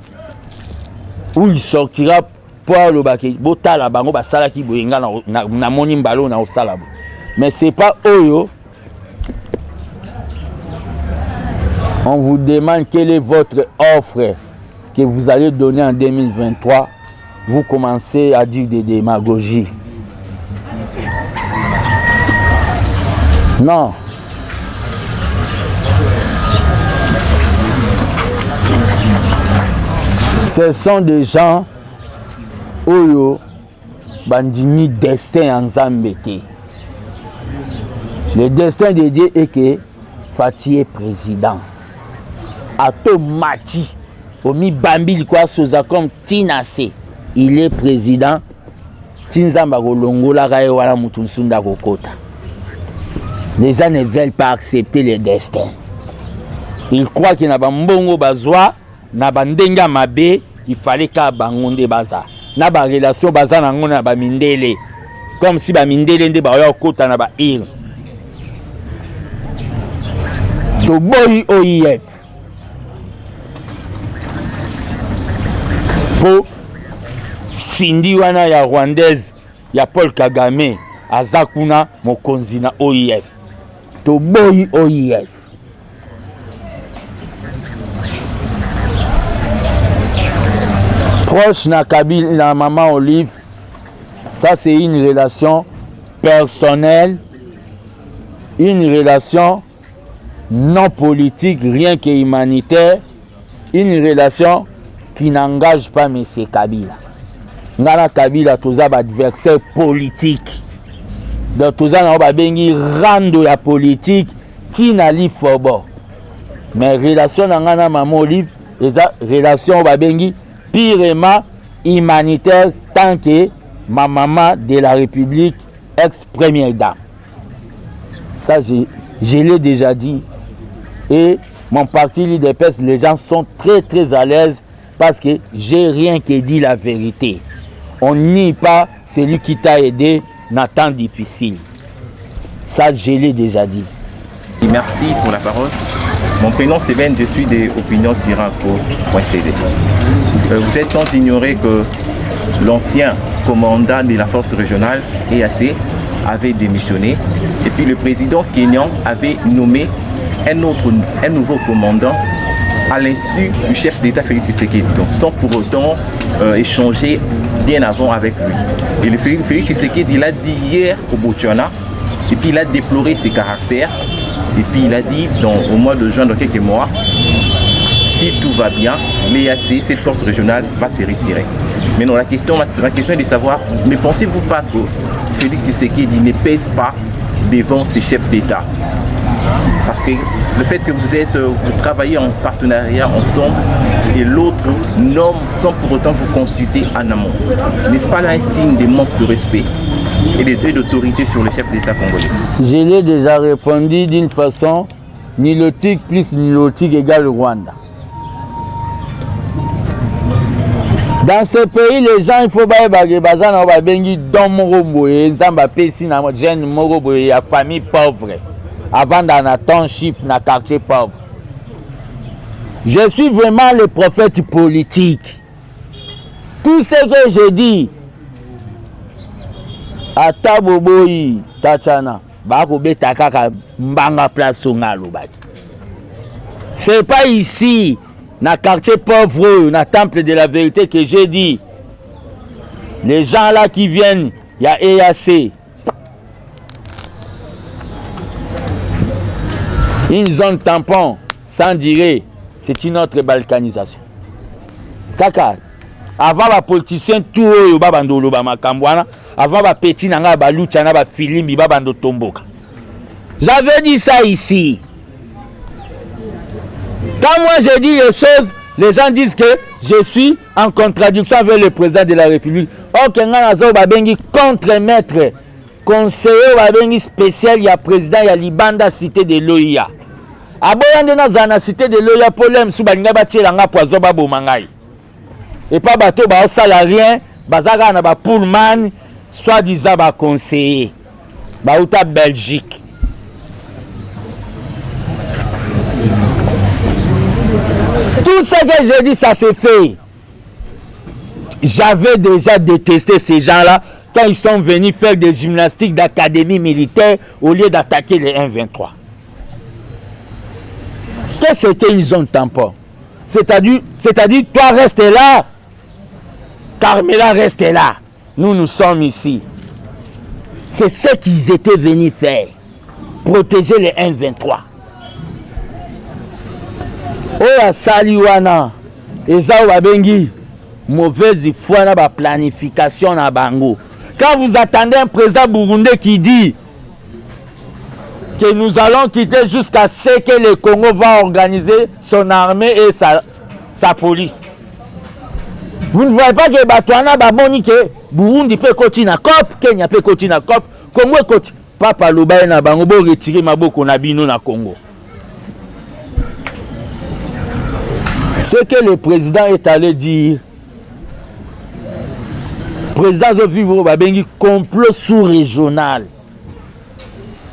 Où il sortira pour le baké. Botala bango basala ki boyenga na moni mbalo na osala. Mais c'est pas oyo. On vous demande quelle est votre offre que vous allez donner en 2023. Vous commencez à dire des démagogies. Non. Ce sont des gens Oyo bandimi destin en Zambété. Le destin de Dieu est que Fati est président. Atomati Omi Bambi quoi soza comme Tinase. Il est président. Tinzamba Golongola Gaewala Mutunsunda Kokota. Les gens ne veulent pas accepter le destin. Ils croient qu'il n'y a pas mbongo bazwa, na bandenga mabe, il fallait qu'à bangonde baza. Na ba relation baza na ngona ba mindele. Comme si ba mindele nde ba yo kota na ba ir. To boy OIF. Po Sindi wana ya Rwandaise ya Paul Kagame azakuna mokonzi na OIF. To boy OIF. Proche na Kabila, na maman Olive, ça c'est une relation personnelle, une relation non politique, rien que humanitaire, une relation qui n'engage pas M. Kabila. Ngana Kabila, tous les adversaires politiques. Donc tous les rando la politique, tinali fobo. Mais relation ngana maman Olive, les relations babengi purement humanitaire tant que ma maman de la République, ex-première dame. Ça, je l'ai déjà dit. Et mon parti l'IDPS, les gens sont très très à l'aise parce que j'ai rien que dit la vérité. On nie pas celui qui t'a aidé dans temps difficile. Ça, je l'ai déjà dit. Merci pour la parole. Mon prénom c'est Ben, je suis des opinions sur info.cd. Vous êtes sans ignorer que l'ancien commandant de la force régionale, EAC, avait démissionné. Et puis le président kenyan avait nommé un nouveau commandant à l'insu du chef d'État Félix Tshisekedi, donc sans pour autant échanger bien avant avec lui. Et le Félix Tshisekedi l'a dit hier au Botswana, et puis il a déploré ses caractères, et puis il a dit au mois de juin, dans quelques mois, si tout va bien, l'EAC, cette force régionale, va se retirer. Maintenant, la question est de savoir, ne pensez-vous pas que Félix Tshisekedi ne pèse pas devant ses chefs d'État? Parce que le fait que vous travaillez en partenariat ensemble et l'autre nomme sans pour autant vous consulter en amont, n'est-ce pas là un signe de manque de respect? et d'autorité sur le chef d'État congolais? Je l'ai déjà répondu d'une façon, nilotique plus nilotique égale Rwanda. Dans ce pays, les gens, il faut pas bengi don morobo et nzamba pesi na jeune morobo et famille pauvre avant dans la township, na quartier pauvre. Je suis vraiment le prophète politique. Tout ce que je dis, ata boboyi tachana bako beta kaka mbanga place songalo baki. C'est pas ici, na quartier pauvre, na temple de la vérité que j'ai dit. Les gens là qui viennent, il y a EAC. Une zone tampon, sans dire, c'est une autre balkanisation. Kaka, avant les politiciens, tout le babandolo bamakambwana, avant les petits nanga balucha na ba filimbi babando tomboka. J'avais dit ça ici. Quand moi je dis les choses, les gens disent que je suis en contradiction avec le président de la République. Ok, on a contre-maître, conseiller babengi spécial, il y a président, il y a Libanda cité de l'OIA. Aboyande na zana cité de l'OIA problème sous balinga batilanga poison babo mangai. Et pas bateau ba sala rien, bazaka na ba pullman, soit disant ba conseiller. Ba uta Belgique. Tout ce que j'ai dit, ça s'est fait. J'avais déjà détesté ces gens-là quand ils sont venus faire des gymnastiques d'académie militaire au lieu d'attaquer les 1-23. Qu'est-ce qu'ils ont tampon? C'est-à-dire, toi reste là, Carmela reste là. Nous sommes ici. C'est ce qu'ils étaient venus faire. Protéger les 1-23. Oya saliwana eza babengi mauvaise foi na ba planification na bango. Quand vous attendez un président burundais qui dit que nous allons quitter jusqu'à ce que le Congo va organiser son armée et sa police, vous ne voyez pas que Batouana baboni que Burundi peut continuer na COP, Kenya peut continuer na COP, Congo continue. Papa lobaye na bango bo retirer maboko na bino na Congo. Ce que le président est allé dire, le président Zovivro Babengi, complot sous-régional.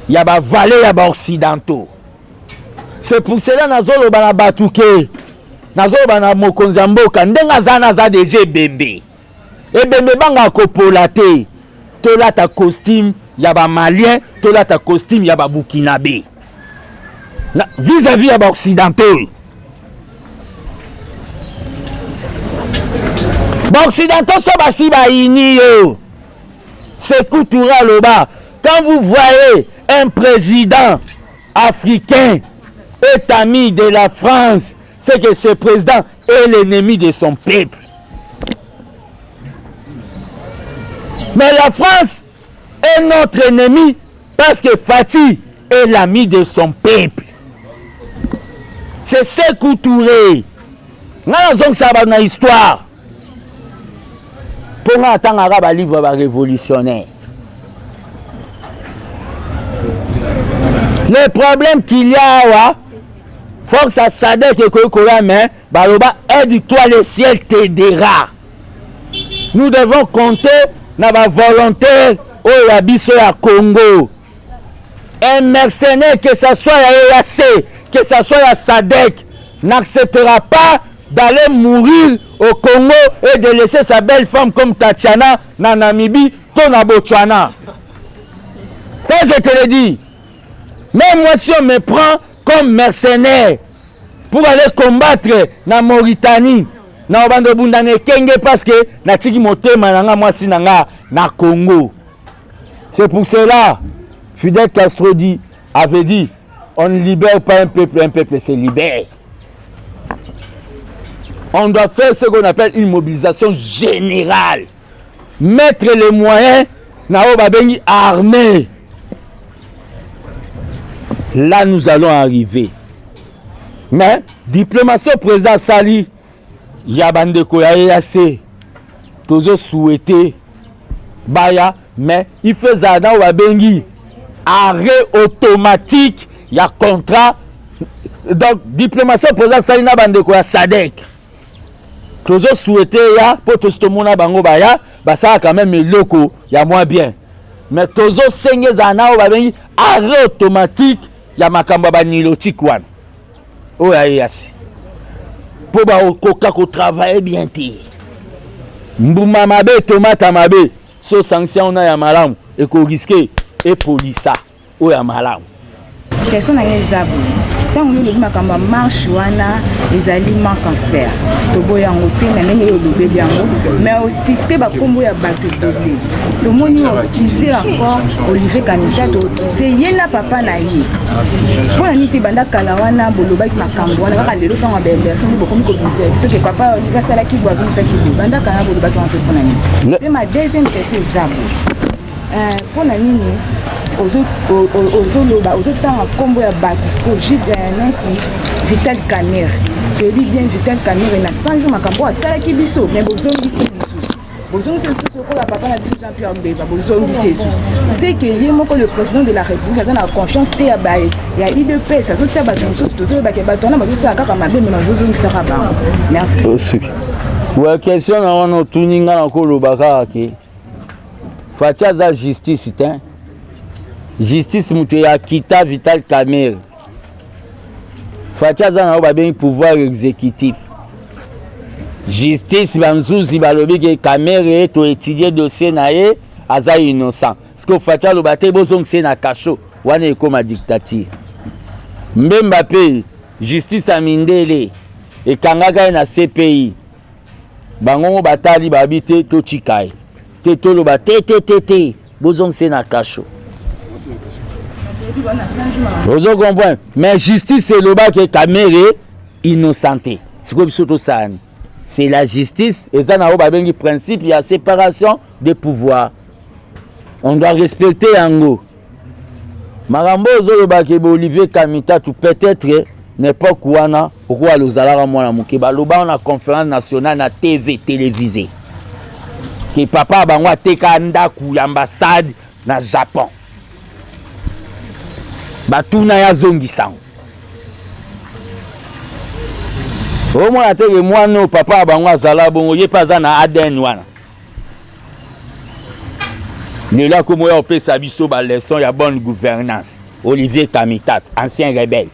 Il y a des vallées, il y a des occidentaux. C'est pour cela que nous avons batouké, nous avons mokonzamboka, ndenga zana za DG Bembe. Et Bembe banga kopolate, to la ta costume, il y a des Maliens, to la ta costume, il y a des Burkinabé. Vis-à-vis, il y a des occidentaux. Bon, occidentaux sont basi baini yo. C'est culturel au bas. Quand vous voyez un président africain est ami de la France, c'est que ce président est l'ennemi de son peuple. Mais la France est notre ennemi parce que Fati est l'ami de son peuple. C'est ce culturel. Nous avons ça dans l'histoire. Pour attendre un livre révolutionnaire. Le problème qu'il y a, force à Sadek et Kokola, mais Baloba, aide-toi, le ciel t'aidera. Nous devons compter dans la volonté au Yabiso à Congo. Un mercenaire, que ce soit à EAC, que ce soit à Sadek, n'acceptera pas d'aller mourir au Congo et de laisser sa belle femme comme Tatiana na Namibie, na Botswana. Ça, je te le dis. Même moi, si on me prend comme mercenaire pour aller combattre na Mauritanie, na Obando Bundane Kenge, parce que na tiki motema nanga moi si nanga na Congo. C'est pour cela, Fidel Castro avait dit, on ne libère pas un peuple se libère. On doit faire ce qu'on appelle une mobilisation générale. Mettre les moyens na Obabengi armée. Là, nous allons arriver. Mais, diplomatie au président Sali, il y a Bandeko, il y a EAC, tous souhaité baya, mais il faisait un wabengi arrêt automatique, il y a contrat. Donc, diplomatie opposant Salina Bandeko ya SADC. Toujours souhaité ya, pour tout ce monde bango baya, ça a quand même le loco, il y a moins bien. Mais toujours sengé zana wabengi arrêt automatique, il y a makamba banilo tikwan. Oh ya yasi. Pour ba okoka ko travailler bien té. Mbuma mabe tomata mabe, so sanction na ya malamu et ko risquer et polisa. Oh ya malamu. Question na ngezabu. Tant que nous avons marche, les aliments qu'à faire. Tobo yango te na ndenge yo lobe biango, mais aussi te ba kombo ya bato tobé. To moni qui sait encore Olivier Kamita to c'est yena papa na yi. Bona ni te banda kala wana boloba ki makambo wana ka lelo tanga bembe so bo komi ko binse. Ce que papa ka sala ki boazo sa ki banda kana boloba ki on peut prendre ni. Mais ma deuxième question zabu. Pour la nini ozotanga kombo ya bato projet nansi Vital Kamerhe ebi bien Vital Kamerhe na 100 jours makambo asalaki biso mais bozongisi biso bozongisi biso kola papa na biso Jean-Pierre Mbeba bozongisi biso c'est que ye moko le président de la République aza na confiance te ya IDPS azotia bato mosusu tozoyebake bato wana bazosala kaka mabe me bazozongisaka bango merci. Ouais, question na wana otuninga na kolobaka ke Fatia aza justice te. Justice mutu ya kita Vital Kamerhe. Fatia aza na ba pouvoir exécutif. Justice banzuzi balobi ke Kamerhe to étudier dossier na ye aza innocent. Parce que Fatia lo bate bozongise na kasho wana ekoma dictature. Mbemba pe justice amindele ekangaka na CPI. Bango batali babite to chikai. Te tolo ba te bozongise na kasho. Vous comprenez? Mais justice c'est le bas qui est Kamerhe innocenté. C'est la justice et ça n'a pas de principe, il y a séparation des pouvoirs. On doit respecter Yango. Marambo Zoloba qui est Olivier Kamita tout peut-être n'importe quoi na pourquoi le zalara moi na ba loba on a conférence nationale na TV télévisée. Que papa bangwa teka ndaku ambassade na Japon. Batuna ya zongisango. Au moins ateke mwana papa bangwa zala bongo ye pas na ADN wana. Ne la comme on peut sabiso ba leçon ya bonne gouvernance. Olivier Kamita, ancien rebelle.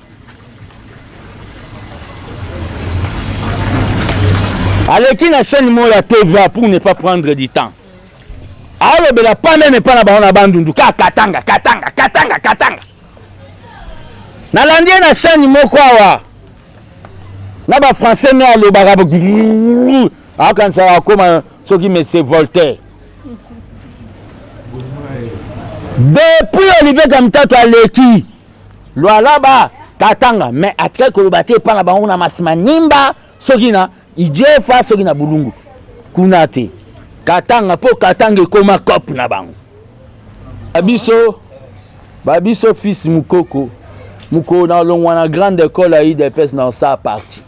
Allez qui na chaîne mo la TVA pour ne pas prendre du temps. Alors ben la pas même pas na ba na bandundu ka katanga. Na landie na chaîne mo kwa wa. Na ba français na le barabu. Ah quand ça va comme ceux qui me c'est Voltaire. Depuis Olivier Kamita to aleki. Lo alaba katanga mais atre ko lobate pa na ba na masima nimba soki na ijefa soki na bulungu kunate katanga po katanga ekoma cop na bango babiso fils mukoko na longwa na grande école à IDPS na sa parti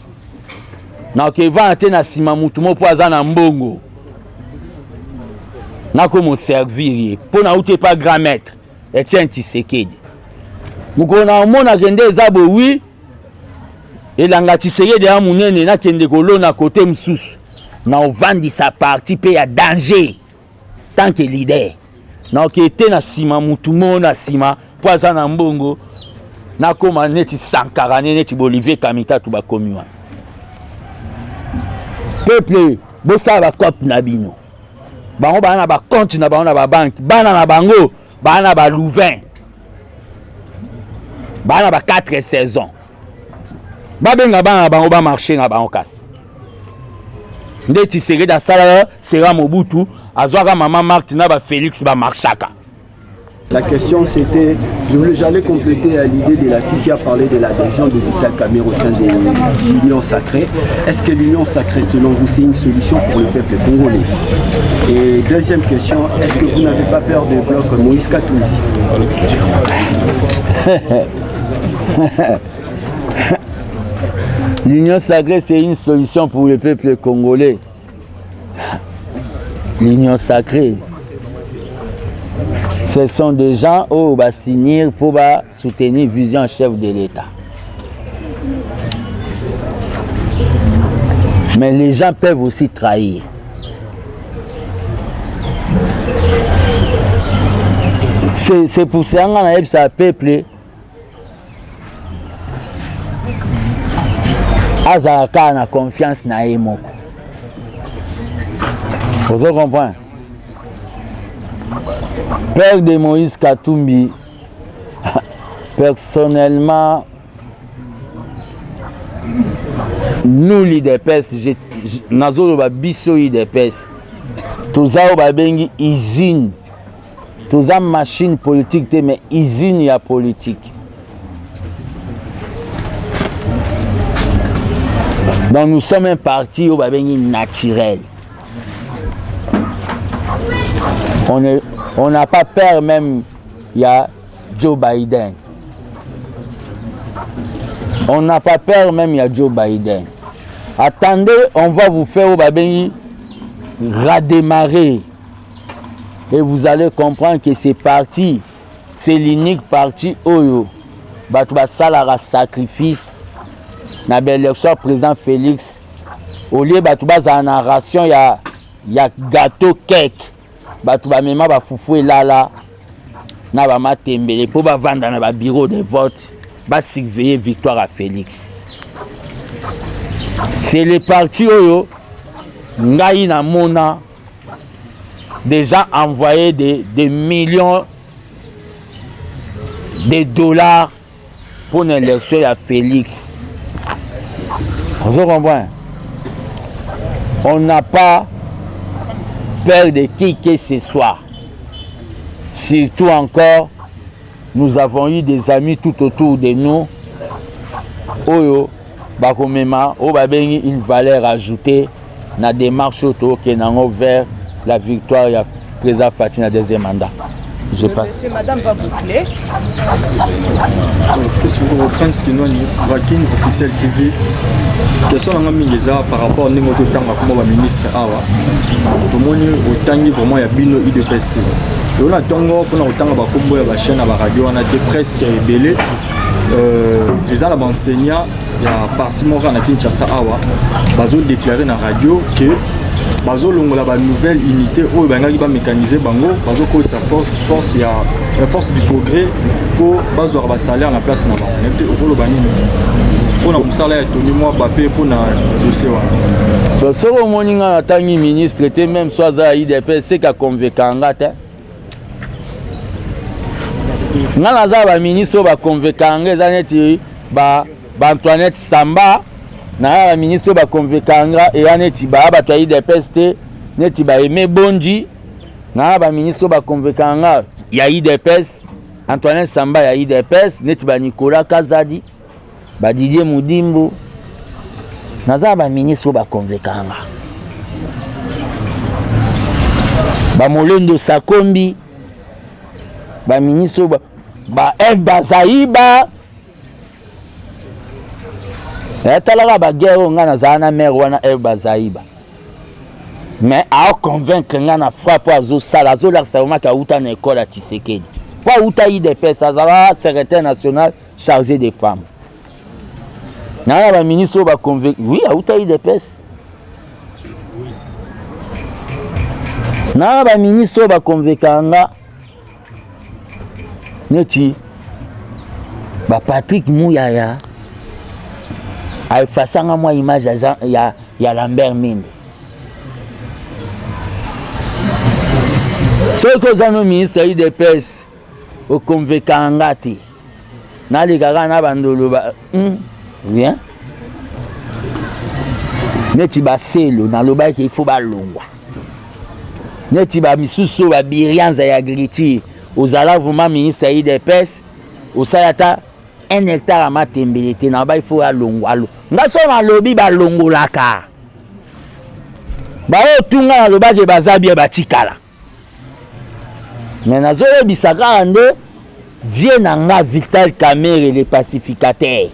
na ke vante na sima mutu mo po aza na mbongo na ko mo servir po na ute pas grand maître Etienne Tshisekedi muko na mona kende zabo oui elanga Tshisekedi ya munene na kende kolona côté msusu na ovandi sa parti pe ya danger tant que leader na okete na sima mutu mona sima po aza na mbongo na koma neti Sankara neti Olivier Kamita tu ba komi wana peuple bosa ba cop na bino bango bana ba compte na bango na ba banque bana na bango bana ba Louvain bana ba 4 saisons babenga bana bango ba marché na bango kasi ndeti sere da sala sera Mobutu azwaka maman Marthe na ba Félix ba marchaka. La question c'était, j'allais compléter à l'idée de la fille qui a parlé de l'adhésion de Vital Kamerhe au sein de l'Union Sacrée. Est-ce que l'Union Sacrée, selon vous, c'est une solution pour le peuple congolais? Et deuxième question, est-ce que vous n'avez pas peur de blocs comme Moïse Katumbi? L'Union Sacrée, c'est une solution pour le peuple congolais. L'Union Sacrée. Ce sont des gens qui vont signer pour soutenir la vision chef de l'État. Mais les gens peuvent aussi trahir. C'est pour ça que ça peuple azalaka na confiance na ye moko. Vous comprenez? Père de Moïse Katumbi, personnellement, nous l'IDPS, nous biso l'IDPS, tous les bengi usine, tous les machine politique, mais usine ya politique. Donc nous sommes un parti naturel. On n'a pas peur même, il y a Joe Biden. On n'a pas peur même, il y a Joe Biden. Attendez, on va vous faire redémarrer. Et vous allez comprendre que ces partis, c'est l'unique parti où il y a un sacrifice. Na l'élection président Félix, au lieu de la narration, il y a gâteau cake. Même ba foufou là na ba matembele pour ba vendre na ba bureau de vote, ba surveiller victoire à Félix. C'est les partis oyo ngai na mona déjà envoyé des millions de dollars pour l'élection à Félix. Vous comprenez? On n'a pas peur de qui que ce soit. Surtout encore, nous avons eu des amis tout autour de nous. Oyo, bakomema, obabengi une valeur ajoutée dans la démarche vers la victoire du président Faty dans le deuxième mandat. Je passe. Monsieur, madame va boucler. Qu'est-ce que vous reprenez ce qui nous Vakin officiel TV? Question par rapport à notre temps comme ministre Awa. Tout le monde autant vraiment il y a bino IDPS. On a tongo pour autant ba kombo ya ba chaîne ba radio on a été presque belé les ala enseignants il y a parti mora na Kinshasa Awa bazo déclarer na radio que bazo longola ba nouvelle unité oyo bangaki ba mécaniser bango bazo ko sa force ya la force du progrès pour bazo ba salaire na place na bango nete okolo banini pour na salaire toni moi papier pour na dossier wa soko moninga na tangi ministre était même soit za IDP c'est ka convaincanga te ngana za ba ministre ba convaincanga za neti ba Antoinette Samba na ba ministre ba convaincanga et aneti ba ba toyi de peste neti ba Aimé Bonji na ba ministre ba convaincanga ya IDPS Antoinette Samba ya IDPS neti ba Nicolas Kazadi ba Didier Mudimbo na za ba ministre ba convaincanga ba Molendo Sakombi ba ministre ba F Bazaiba etalaka ba guerre nga na zana mère wana F Bazaiba mais a convaincre nga na frappe azo sala azo la savama ka uta na école à Tshisekedi pas uta IDPS azala secrétaire national chargé des femmes na ba ministre ba convaincre oui a uta IDPS na ba ministre ba convaincre nga neti ba Patrick Mouyaya a effacé moi image ya Lambert Minde ce que za no ministre IDPS au convaincre ngati na likaka na bandolo ba bien neti ba selo na loba ki il faut ba longwa neti ba misusu ba birianza ya griti ozala vraiment ministre IDPS osayata 1 hectare à matembelete na ba il faut alongwa nga so na lobi ba longolaka ba otunga na loba ke bazabia batikala mais nazo bisaka ande vie na nga Vital Kamerhe les pacificateurs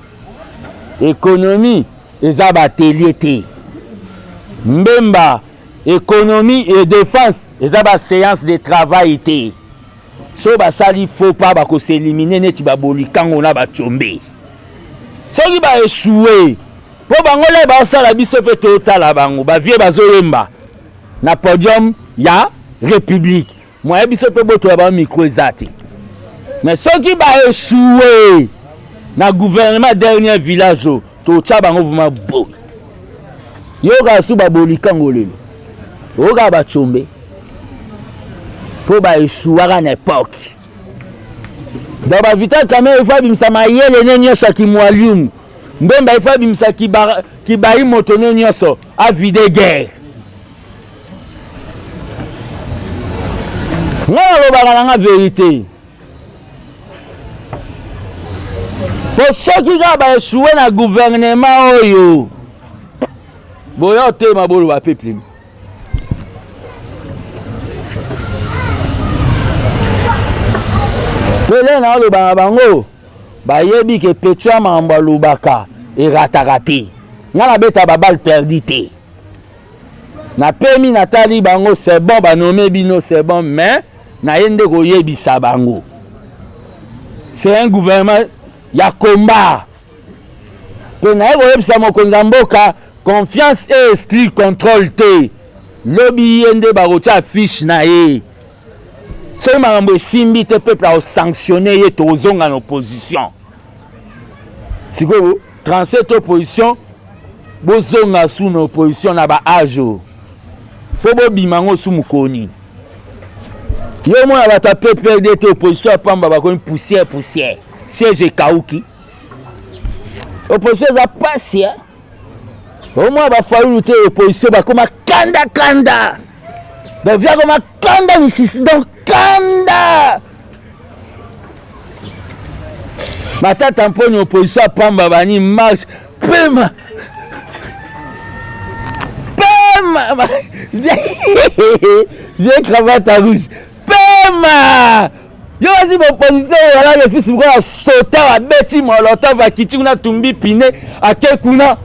économie eza batelier te Mbemba économie et défense eza ba séance de travail te so basali faut pas bako s'éliminer neti babolikango na bachombe soki ba échoué po bango le ba sala biso pe totala bango ba vie bazoyemba na podium ya république moi biso pe boto ba micro ezati mais soki ba échoué na gouvernement dernier village to tcha bango vuma bo yoga su babolikango lelo yoga bachombe pour ba échouer à l'époque. Dans la vitale caméra il faut bimsa mayele nenyo so ki mwalium. Mbemba il faut bimsa ki bayi motono nyoso a vide guerre. Ngala lo bala nga vérité. Pour ceux qui ba échouer na gouvernement oyo. Boyo te mabolo ba peuple. Pele na oloba na bango bayebi ke Petua Mamba lobaka erataka te nga na beta babal perdi te na pemi natali bango c'est bon banome bino c'est bon mais na yende koyebisa bango c'est un gouvernement ya combat pe na koyebisa mokonzi mboka confiance et strict contrôle te lobi yende bakotia fiche na ye ce marambo simbi te peuple a sanctionné et tozonga en opposition. Si vous 37 opposition, bozonga sous une opposition na ba ajo. Pobo bimango sous mukoni. Yo mo na bata peuple de opposition pamba ba ko poussière. Siège kauki. Opposition za passia. Au moins ba fallu lutter opposition ba comme kanda. Ba via comme kanda ni sisi donc kanda matata mponi opposition pamba bani marche pema j'ai cravate à rouge pema yo vas-y opposition voilà le fils mko sauter à beti molotov va kiti kuna tumbi pine akekuna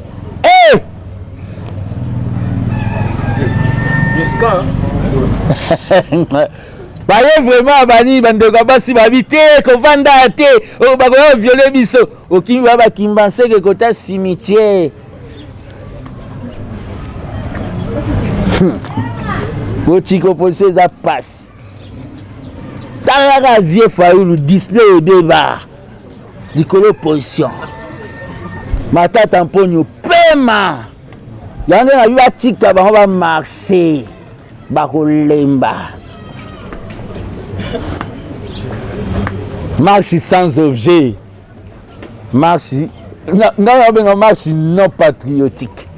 jusqu'à baye vraiment bani bandeko basi babite ko vanda te o bakoya violer biso okimi ba bakimbanse ke kota cimetière Botiko pose za passe dans la vie faulu display au débat likolo position matata mponyo pema yango na biba tika bango ba marcher bakolemba marche sans objet marche non patriotique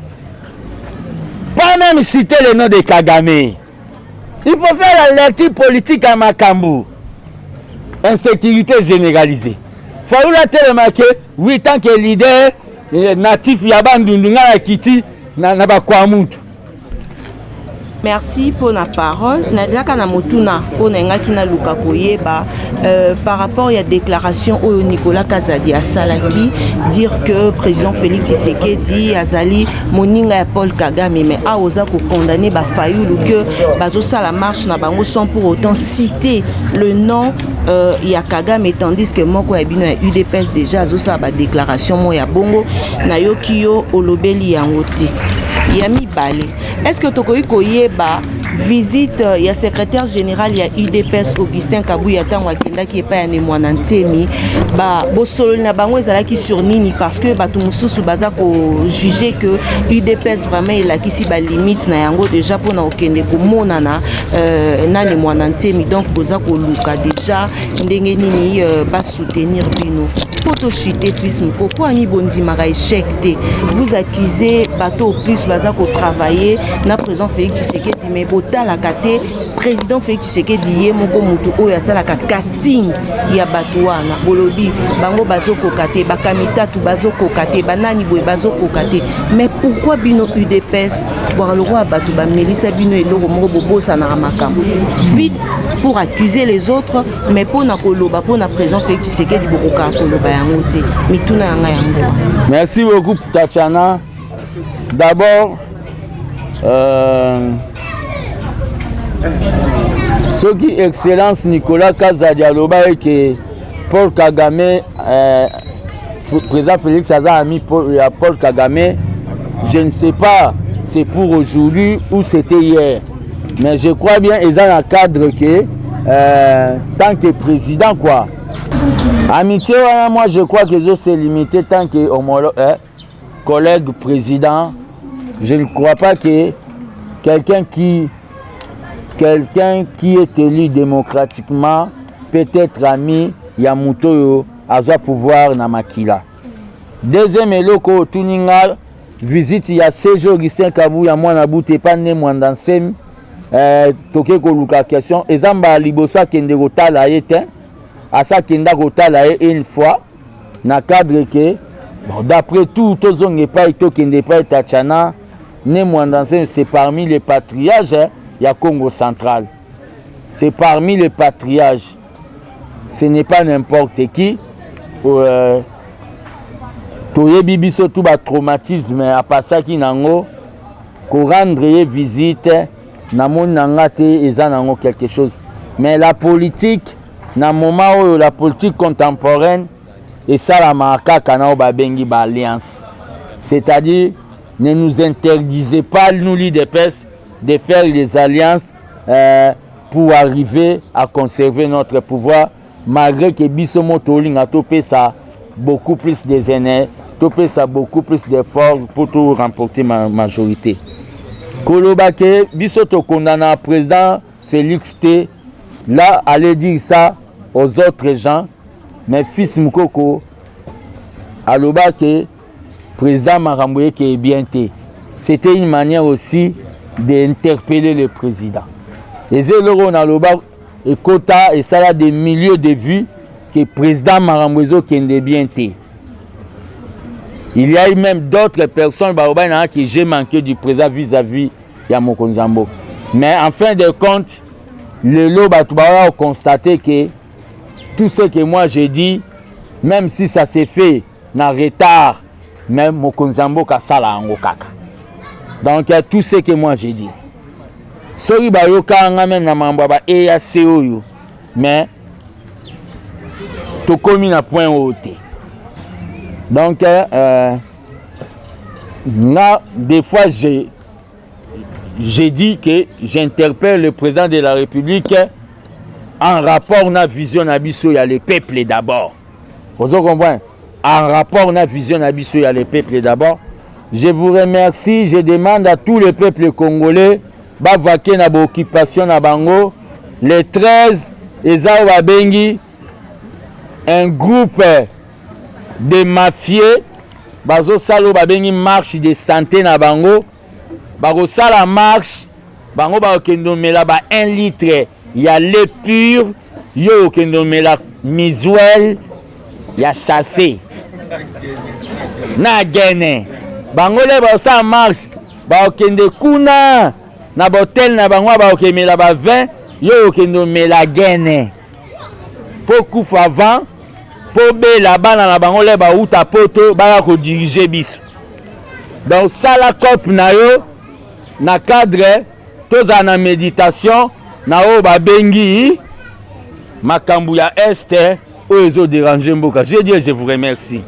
pas même citer le nom de Kagame il faut faire la lecture politique à Makambu insécurité généralisée faut la télémarquer 8 ans que leader natif ya bandundunga ya kiti na bakwamutu. Merci pour la parole. Nadaka na motuna pour n'engaki na luka koyeba par rapport à la déclaration au Nicolas Kazadi à Salaki dire que président Félix Tshisekedi Azali moninga ya Paul Kagame mais a osa ko condamner ba fayulu que bazo sala marche na bango sans pour autant citer le nom ya Kagame tandis que moko ya bino ya UDPS déjà zo sa ba déclaration mo ya bongo na yokiyo olobeli yango te. Yami Balé. Est-ce que Tokoyi Koyeba visite ya secrétaire général ya UDPS Augustin Kabouya tango akenda ki epa ya Nemwana Ntemi ba bosolo na bango ezalaki sur nini parce que bato mususu baza ko juger que UDPS vraiment elakisi ba limite na yango déjà pour na okende komona na Nemwana Ntemi donc boza ko luka déjà ndenge nini ba soutenir bino poto chité fils mko kwa ni bondimaka échec te vous accusez bateau plus baza ko travailler na président Félix Tshisekedi mais la kate président Félix Tshisekedi ye moko mutu oyo asalaka casting ya bato wana bolobi bango bazoko kate bakamitatu bazoko kate banani boye bazoko kate mais pourquoi bino UDPS voir le roi bato ba melisa bino eloko moko bobosa na makambo vite pour accuser les autres mais pour na koloba pour na président Félix Tshisekedi bokoka koloba yango te mituna yanga yango. Merci beaucoup Tatiana. Ce qui excellence Nicolas Kazadi aloba et que Paul Kagame, président Félix Aza ami Paul Kagame, je ne sais pas c'est pour aujourd'hui ou c'était hier, mais je crois bien ils ont un cadre que tant que président quoi. Amitié, moi je crois que je suis limité tant que collègue président. Je ne crois pas que quelqu'un qui est élu démocratiquement peut être ami Yamuto à pouvoir na makila. Deuxième eloko tuninga visite ya Serge Augustin Kabou ya mwana bute pas né mwandansem toke ko luka question ezamba liboso kende kotala yete asa kenda kotala une fois na cadre que bon, d'après tout tozonge pas to kende pas tachana né mwandansem c'est parmi les patriarches ya Congo central. C'est parmi les patriarches. Ce n'est pas n'importe qui. Toyebi biso tout ba traumatisme à pasaki nango ko rendre visite na mon nangate eza nango quelque chose. Mais la politique na moment où la politique contemporaine et ça la makaka na ba bengi ba alliance. C'est-à-dire ne nous interdisez pas nous l'IDPS de faire des alliances pour arriver à conserver notre pouvoir malgré que biso motoling a topé ça beaucoup plus des aînés, topé ça beaucoup plus d'efforts pour tout remporter ma majorité. Kolobake biso to condamna président Félix T là allez dire ça aux autres gens mais fils Mukoko alobake président Marambouye qui est bien té. C'était une manière aussi d'interpeller le président. Et on a et quota et ça a des milliers de vues que le président Marambouye qui est bien té. Il y a eu même d'autres personnes qui j'ai manqué du président vis-à-vis de Mokonzambo. Mais en fin de compte, le lot a constaté que tout ce que moi j'ai dit, même si ça s'est fait en retard, même Mokonzambo kasala ango kaka. Donc tout ce que moi j'ai dit. Sorry bayoka même na mamba ba EAC oyo, mais to komi na point haute. Donc là des fois j'ai dit que j'interpelle le président de la République en rapport na vision na biso ya le peuple d'abord. Vous comprenez? En rapport na vision na biso ya le peuple d'abord. Je vous remercie, je demande à tout le peuple congolais ba vaquer na occupation na bango le 13 ezao babengi un groupe de mafieux bazo salo babengi marche de santé na bango bako sala marche bango ba okendo mela ba 1 litre ya lait pur yo okendo mela misuel ya chassé na gene bango le ba sa marche ba okende kuna na botel na bango ba okemela ba 20 yo okendo mela gene po kufa avant po bela bana na bango le ba uta poto ba ko diriger biso. Donc ça la cop na yo na cadre toza na méditation na o ba bengi makambu ya este o ezo déranger mboka. Je dis je vous remercie.